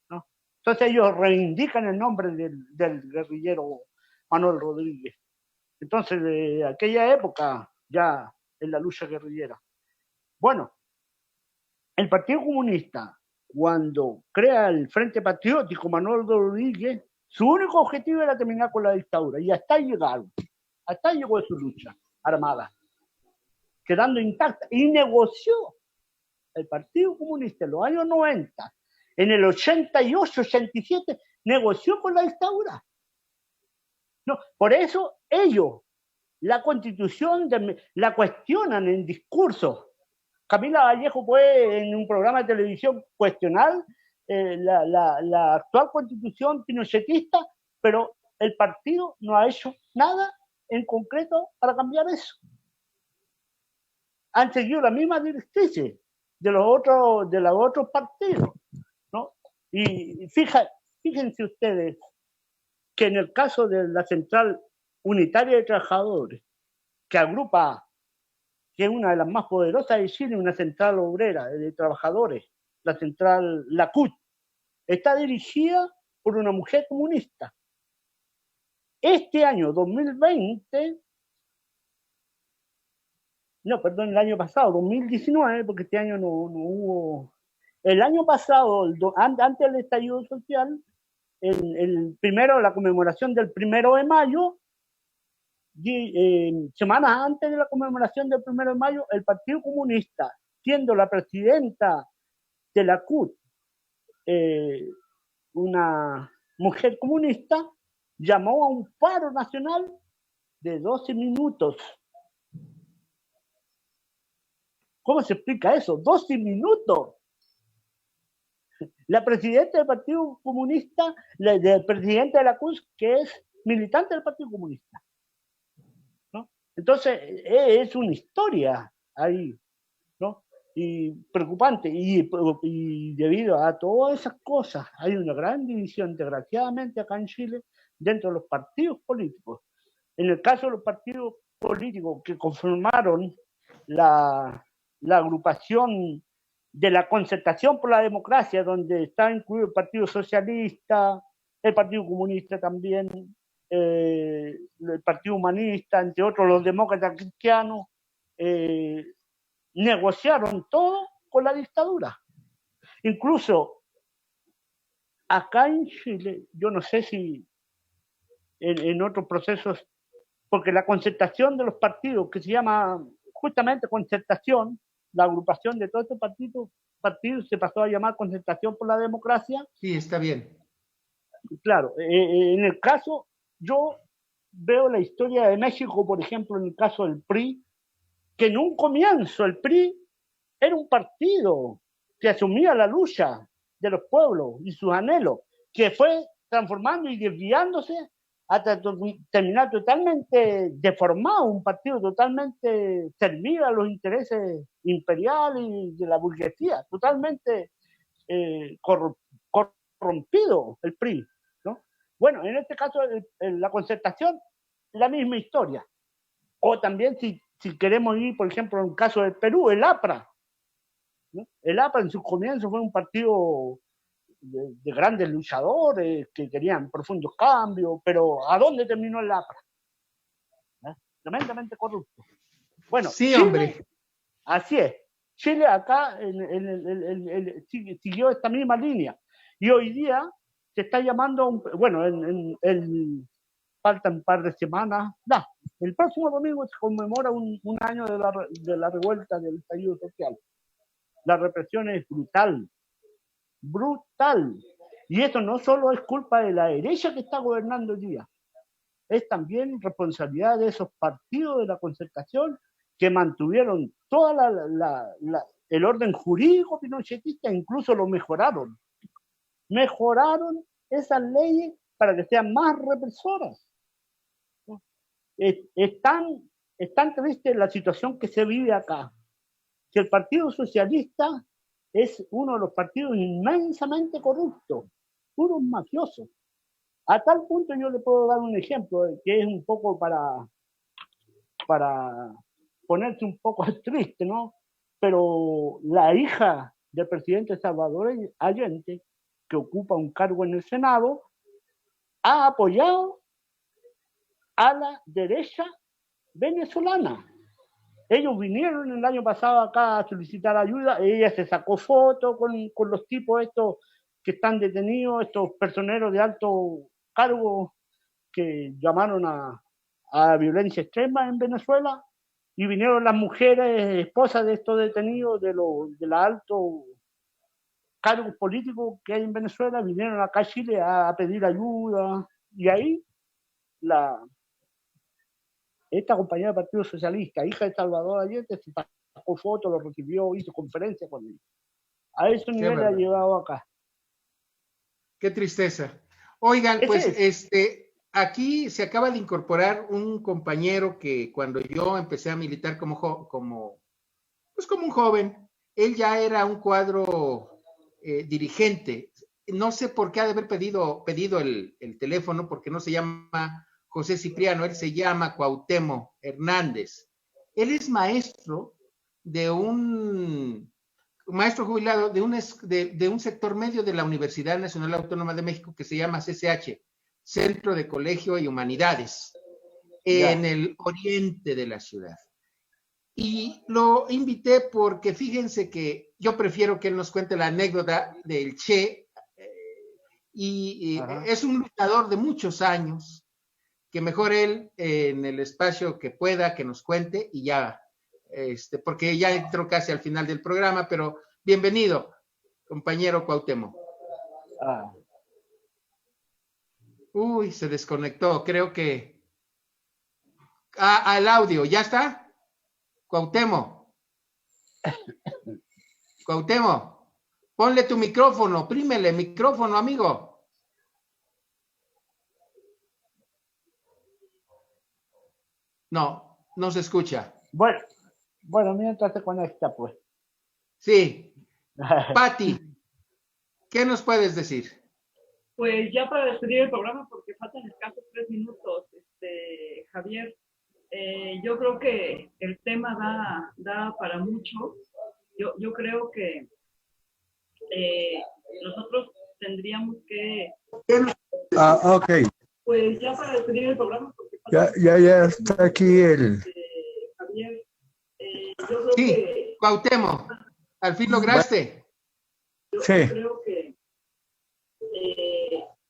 ¿No? Entonces ellos reivindican el nombre del guerrillero Manuel Rodríguez. Entonces, de aquella época ya en la lucha guerrillera. Bueno, el Partido Comunista, cuando crea el Frente Patriótico, Manuel Rodríguez, su único objetivo era terminar con la dictadura, y hasta llegaron, hasta llegó su lucha armada, quedando intacta, y negoció el Partido Comunista en los años 90, en el 88, 87, negoció con la dictadura. No, por eso ellos, la Constitución, la cuestionan en discursos. Camila Vallejo puede en un programa de televisión cuestionar la actual Constitución pinochetista, pero el partido no ha hecho nada en concreto para cambiar eso. Han seguido la misma directriz de los otros partidos, ¿no? Y fíjense ustedes que en el caso de la Central Unitaria de Trabajadores, que agrupa, que es una de las más poderosas de Chile, una central obrera de trabajadores, la central, la CUT, está dirigida por una mujer comunista. Este año, 2020, no, perdón, el año pasado, 2019, porque este año no hubo. El año pasado, antes del estallido social, la conmemoración del 1 de mayo, semanas antes de la conmemoración del 1 de mayo, el Partido Comunista, siendo la presidenta de la CUT, una mujer comunista, llamó a un paro nacional de 12 minutos. ¿Cómo se explica eso? 12 minutos. La presidenta del Partido Comunista, el presidente de la CUT, que es militante del Partido Comunista, ¿no? Entonces, es una historia ahí, ¿no? Y preocupante. Y debido a todas esas cosas, hay una gran división, desgraciadamente, acá en Chile, dentro de los partidos políticos. En el caso de los partidos políticos que conformaron la agrupación de la Concertación por la Democracia, donde está incluido el Partido Socialista, el Partido Comunista también, el Partido Humanista, entre otros los demócratas cristianos, negociaron todo con la dictadura. Incluso acá en Chile, yo no sé si en otros procesos, porque la concertación de los partidos, que se llama justamente concertación, la agrupación de todos estos partidos se pasó a llamar Concertación por la Democracia. Sí, está bien. Claro, en el caso, yo veo la historia de México, por ejemplo, en el caso del PRI, que en un comienzo el PRI era un partido que asumía la lucha de los pueblos y sus anhelos, que fue transformando y desviándose hasta terminar totalmente deformado, un partido totalmente servido a los intereses imperiales de la burguesía, totalmente corrompido el PRI, ¿no? Bueno, en este caso, la Concertación, la misma historia. O también, si queremos ir, por ejemplo, en el caso del Perú, el APRA, ¿no? El APRA en sus comienzos fue un partido de grandes luchadores que querían profundos cambios, pero ¿a dónde terminó el APRA? Tremendamente corrupto. Bueno, sí, Chile, hombre. Así es. Chile acá siguió esta misma línea. Y hoy día se está llamando, faltan un par de semanas. El próximo domingo se conmemora un año de la revuelta del estallido social. La represión es brutal. Y esto no solo es culpa de la derecha que está gobernando hoy día, es también responsabilidad de esos partidos de la Concertación que mantuvieron todo el orden jurídico pinochetista, incluso lo mejoraron. Mejoraron esas leyes para que sean más represoras. Es tan triste la situación que se vive acá, que el Partido Socialista es uno de los partidos inmensamente corruptos, puros mafiosos. A tal punto yo le puedo dar un ejemplo que es un poco para ponerse un poco triste, ¿no? Pero la hija del presidente Salvador Allende, que ocupa un cargo en el Senado, ha apoyado a la derecha venezolana. Ellos vinieron el año pasado acá a solicitar ayuda, ella se sacó fotos con los tipos estos que están detenidos, estos personeros de alto cargo que llamaron a violencia extrema en Venezuela, y vinieron las mujeres esposas de estos detenidos de los altos cargos políticos que hay en Venezuela, vinieron acá a Chile a pedir ayuda, y ahí esta compañera del Partido Socialista, hija de Salvador Allende, se sacó fotos, lo recibió, hizo conferencia con ellos. A ese nivel ha llegado acá. Qué tristeza. Oigan, pues aquí se acaba de incorporar un compañero que cuando yo empecé a militar como un joven, él ya era un cuadro dirigente. No sé por qué ha de haber pedido el teléfono, porque no se llama José Cipriano, él se llama Cuauhtémoc Hernández. Él es maestro jubilado de un sector medio de la Universidad Nacional Autónoma de México que se llama CCH, Centro de Colegio y Humanidades, en el oriente de la ciudad. Y lo invité porque fíjense que yo prefiero que él nos cuente la anécdota del Che, y es un luchador de muchos años, que mejor él en el espacio que pueda que nos cuente y ya, porque ya entró casi al final del programa, pero bienvenido, compañero Cuauhtémoc. Uy, se desconectó, creo que... el audio, ¿ya está? Cuauhtémoc, ponle tu micrófono, prímele micrófono, amigo. No se escucha. Bueno, mientras se conecta, pues. Sí. Pati, ¿qué nos puedes decir? Pues ya para despedir el programa, porque faltan escasos 3 minutos, Javier, yo creo que el tema da para mucho. Yo creo que nosotros tendríamos que... ok. Pues ya para despedir el programa, porque ya está aquí el... Javier, yo creo sí, que... Cuauhtémoc, al fin lograste. Yo sí. creo que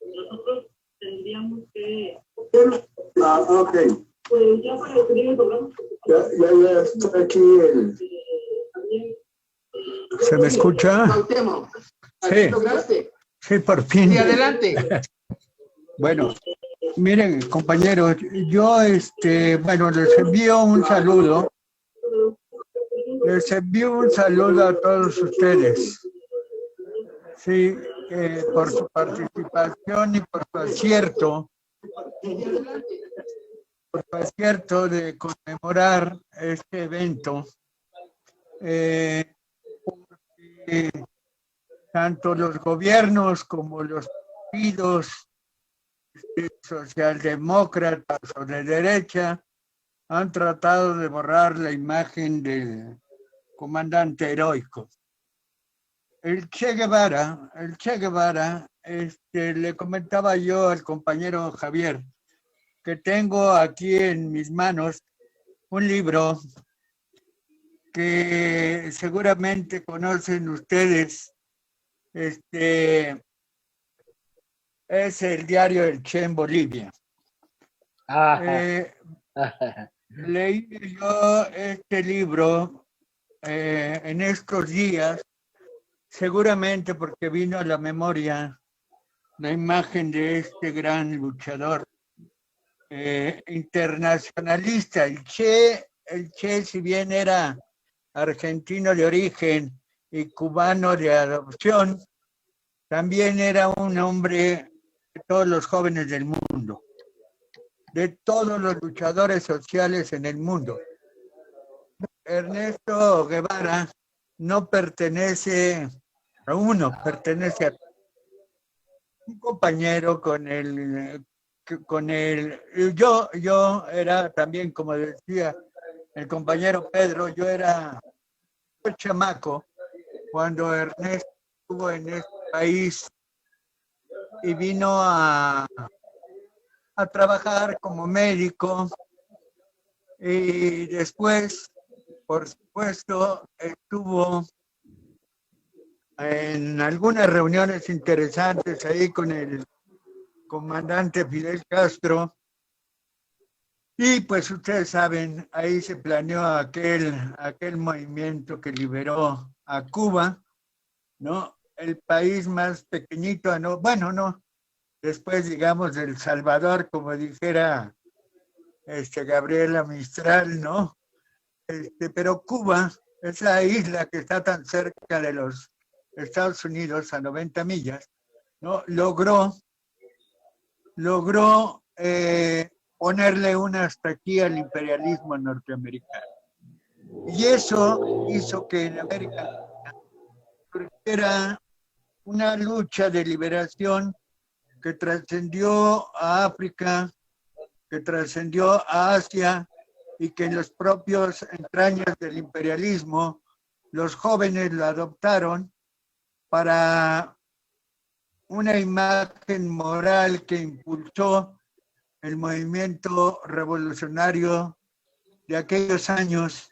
nosotros tendríamos que... ok. Pues ya para despedir el programa, ya está aquí el... Javier, ¿Se me escucha? Cuauhtémoc, al Sí. fin lograste. Sí, por fin. Sí, adelante. Bueno, miren, compañeros, yo, bueno, les envío un saludo. Les envío un saludo a todos ustedes. Sí, por su participación y por su acierto de conmemorar este evento. Porque tanto los gobiernos como los partidos socialdemócratas o de derecha han tratado de borrar la imagen del comandante heroico. El Che Guevara, le comentaba yo al compañero Javier que tengo aquí en mis manos un libro que seguramente conocen ustedes. Es el diario El Che en Bolivia. Leí yo este libro en estos días, seguramente porque vino a la memoria la imagen de este gran luchador internacionalista. El Che, si bien era argentino de origen y cubano de adopción, también era un hombre de todos los jóvenes del mundo, de todos los luchadores sociales en el mundo. Ernesto Guevara no pertenece a uno, pertenece a un compañero con el yo era también, como decía el compañero Pedro, yo era un chamaco cuando Ernesto estuvo en este país y vino a trabajar como médico, y después por supuesto, estuvo en algunas reuniones interesantes ahí con el comandante Fidel Castro. Y pues ustedes saben, ahí se planeó aquel movimiento que liberó a Cuba, ¿no? El país más pequeñito, no, bueno, no, después digamos El Salvador, como dijera Gabriela Mistral, ¿no? Pero Cuba, esa isla que está tan cerca de los Estados Unidos, a 90 millas, ¿no? Logró ponerle una hasta aquí al imperialismo norteamericano. Y eso hizo que en América surgiera una lucha de liberación que trascendió a África, que trascendió a Asia, y que en los propios entrañas del imperialismo los jóvenes lo adoptaron para una imagen moral que impulsó el movimiento revolucionario de aquellos años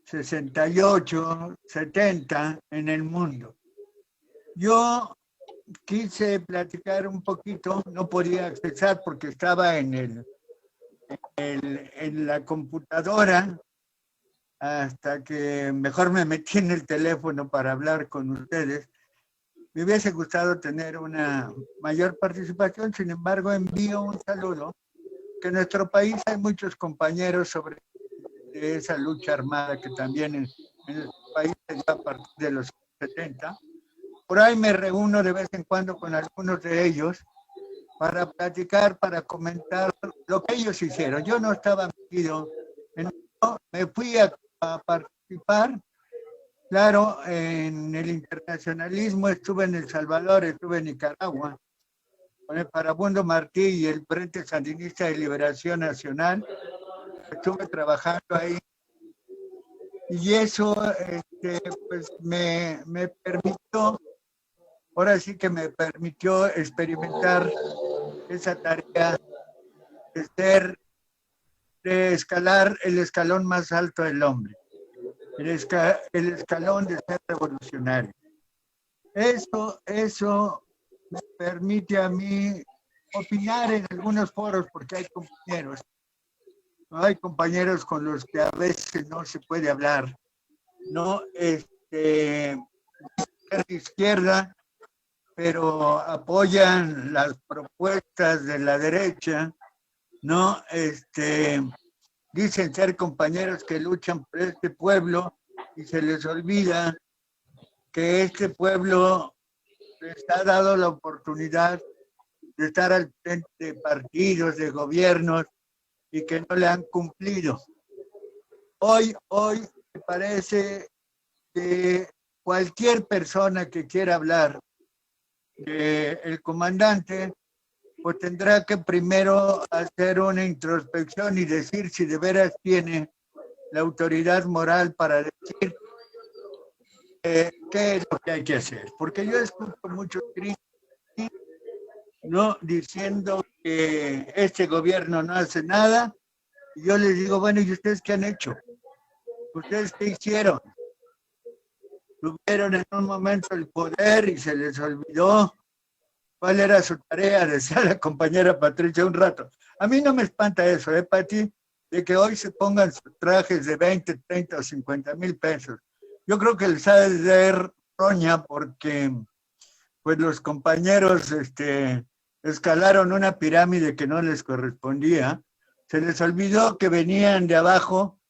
68, 70 en el mundo. Yo quise platicar un poquito, no podía accesar porque estaba en la computadora, hasta que mejor me metí en el teléfono para hablar con ustedes. Me hubiese gustado tener una mayor participación, sin embargo envío un saludo, que en nuestro país hay muchos compañeros sobre esa lucha armada que también en el país a partir de los 70. Por ahí me reúno de vez en cuando con algunos de ellos para platicar, para comentar lo que ellos hicieron. Yo no estaba metido en eso, me fui a participar. Claro, en el internacionalismo estuve en El Salvador, estuve en Nicaragua, con el Farabundo Martí y el Frente Sandinista de Liberación Nacional. Estuve trabajando ahí. Y eso pues me permitió, ahora sí que me permitió experimentar esa tarea de escalar el escalón más alto del hombre. El escalón de ser revolucionario. Eso me permite a mí opinar en algunos foros, porque hay compañeros con los que a veces no se puede hablar, ¿no? De izquierda, pero apoyan las propuestas de la derecha, ¿no? Dicen ser compañeros que luchan por este pueblo y se les olvida que este pueblo les ha dado la oportunidad de estar al frente de partidos, de gobiernos, y que no le han cumplido. Hoy me parece que cualquier persona que quiera hablar del comandante, pues tendrá que primero hacer una introspección y decir si de veras tiene la autoridad moral para decir qué es lo que hay que hacer. Porque yo escucho muchos críticos, ¿no?, diciendo que este gobierno no hace nada, y yo les digo, bueno, ¿y ustedes qué han hecho? ¿Ustedes qué hicieron? Tuvieron en un momento el poder y se les olvidó cuál era su tarea, decía la compañera Patricia un rato. A mí no me espanta eso, Pati, de que hoy se pongan sus trajes de 20, 30 o 50 mil pesos. Yo creo que les ha de dar roña porque pues los compañeros escalaron una pirámide que no les correspondía, se les olvidó que venían de abajo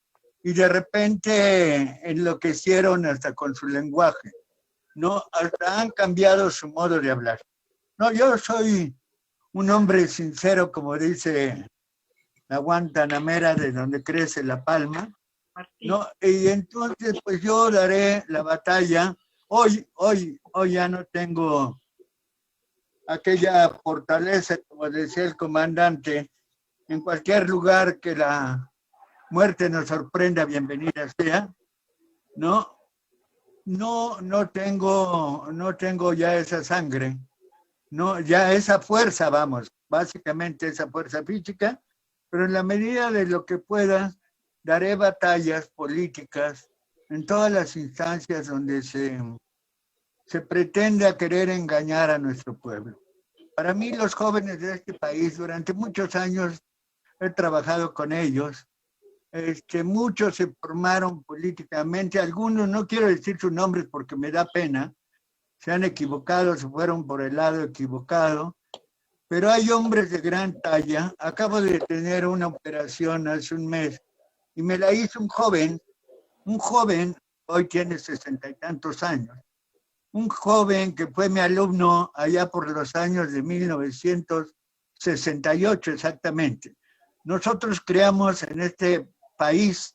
y de repente enloquecieron hasta con su lenguaje, ¿no? Hasta han cambiado su modo de hablar. No, yo soy un hombre sincero, como dice la Guantanamera, de donde crece la palma, ¿no? Y entonces, pues yo daré la batalla. Hoy ya no tengo aquella fortaleza, como decía el comandante, en cualquier lugar que la muerte nos sorprenda, bienvenida sea, ¿no? No tengo ya esa sangre, no, ya esa fuerza, vamos, básicamente esa fuerza física, pero en la medida de lo que pueda, daré batallas políticas en todas las instancias donde se pretenda querer engañar a nuestro pueblo. Para mí, los jóvenes de este país, durante muchos años he trabajado con ellos. Muchos se formaron políticamente, algunos, no quiero decir sus nombres porque me da pena, se han equivocado, se fueron por el lado equivocado, pero hay hombres de gran talla. Acabo de tener una operación hace un mes y me la hizo un joven, hoy tiene 60 y tantos años, un joven que fue mi alumno allá por los años de 1968 exactamente. Nosotros creamos en este país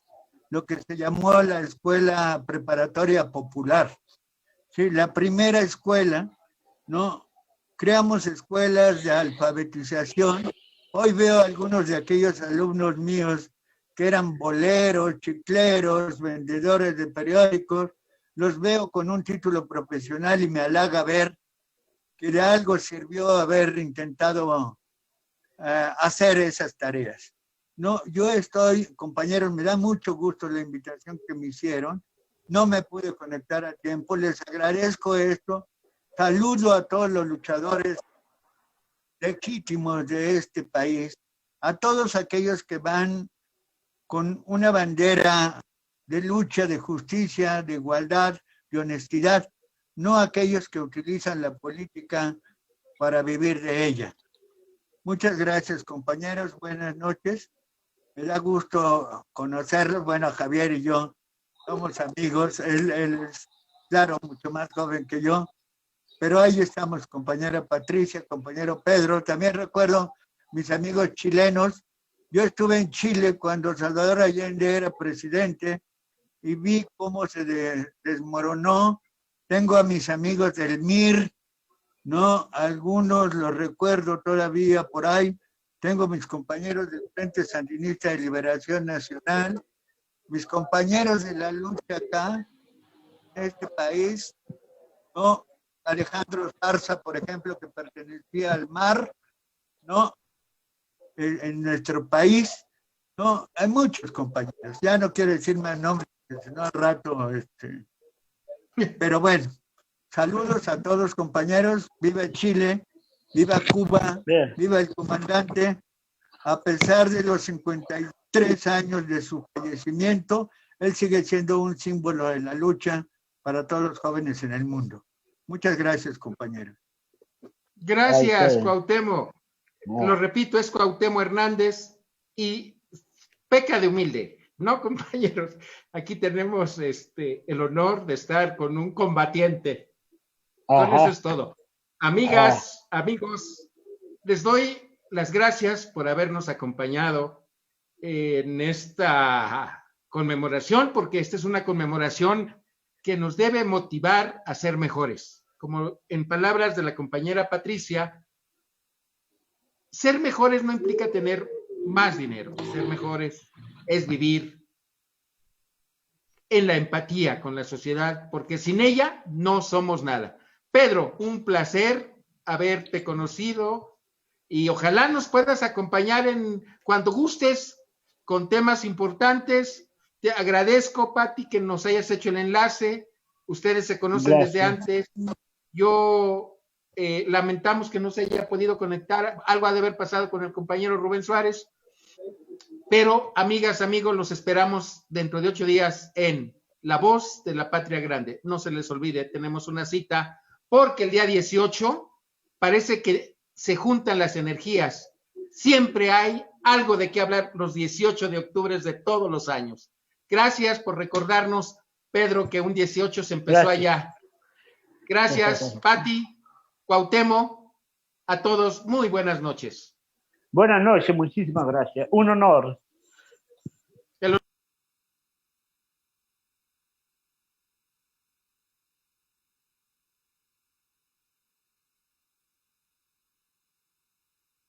lo que se llamó la Escuela Preparatoria Popular. Sí, la primera escuela, ¿no? Creamos escuelas de alfabetización. Hoy veo algunos de aquellos alumnos míos que eran boleros, chicleros, vendedores de periódicos, los veo con un título profesional y me halaga ver que de algo sirvió haber intentado hacer esas tareas. No, yo estoy, compañeros, me da mucho gusto la invitación que me hicieron. No me pude conectar a tiempo, les agradezco esto. Saludo a todos los luchadores legítimos de este país, a todos aquellos que van con una bandera de lucha, de justicia, de igualdad, de honestidad, no aquellos que utilizan la política para vivir de ella. Muchas gracias, compañeros. Buenas noches. Me da gusto conocerlos. Bueno, Javier y yo somos amigos. Él es, claro, mucho más joven que yo. Pero ahí estamos, compañera Patricia, compañero Pedro. También recuerdo mis amigos chilenos. Yo estuve en Chile cuando Salvador Allende era presidente y vi cómo se desmoronó. Tengo a mis amigos del MIR, ¿no? Algunos los recuerdo todavía por ahí. Tengo mis compañeros del Frente Sandinista de Liberación Nacional, mis compañeros de la lucha acá, en este país, ¿no? Alejandro Zarza, por ejemplo, que pertenecía al MAR, ¿no? En nuestro país, ¿no? Hay muchos compañeros. Ya no quiero decir más nombres, porque si no al rato, Pero bueno, saludos a todos, compañeros. Viva Chile, viva Cuba, Bien. viva el comandante. A pesar de los 53 años de su fallecimiento, él sigue siendo un símbolo de la lucha para todos los jóvenes en el mundo. Muchas gracias, compañeros. Gracias, Cuauhtémoc. Lo repito, es Cuauhtémoc Hernández y peca de humilde, ¿no, compañeros? Aquí tenemos el honor de estar con un combatiente. Con eso es todo. Amigas, amigos, les doy las gracias por habernos acompañado en esta conmemoración, porque esta es una conmemoración que nos debe motivar a ser mejores. Como en palabras de la compañera Patricia, ser mejores no implica tener más dinero. Ser mejores es vivir en la empatía con la sociedad, porque sin ella no somos nada. Pedro, un placer haberte conocido y ojalá nos puedas acompañar cuando gustes con temas importantes. Te agradezco, Pati, que nos hayas hecho el enlace. Ustedes se conocen desde antes. Yo lamentamos que no se haya podido conectar. Algo ha de haber pasado con el compañero Rubén Suárez. Pero, amigas, amigos, los esperamos dentro de 8 días en La Voz de la Patria Grande. No se les olvide, tenemos una cita porque el día 18 parece que se juntan las energías. Siempre hay algo de qué hablar los 18 de octubre de todos los años. Gracias por recordarnos, Pedro, que un 18 se empezó allá. Gracias, Pati, Cuauhtémoc, a todos, muy buenas noches. Buenas noches, muchísimas gracias. Un honor.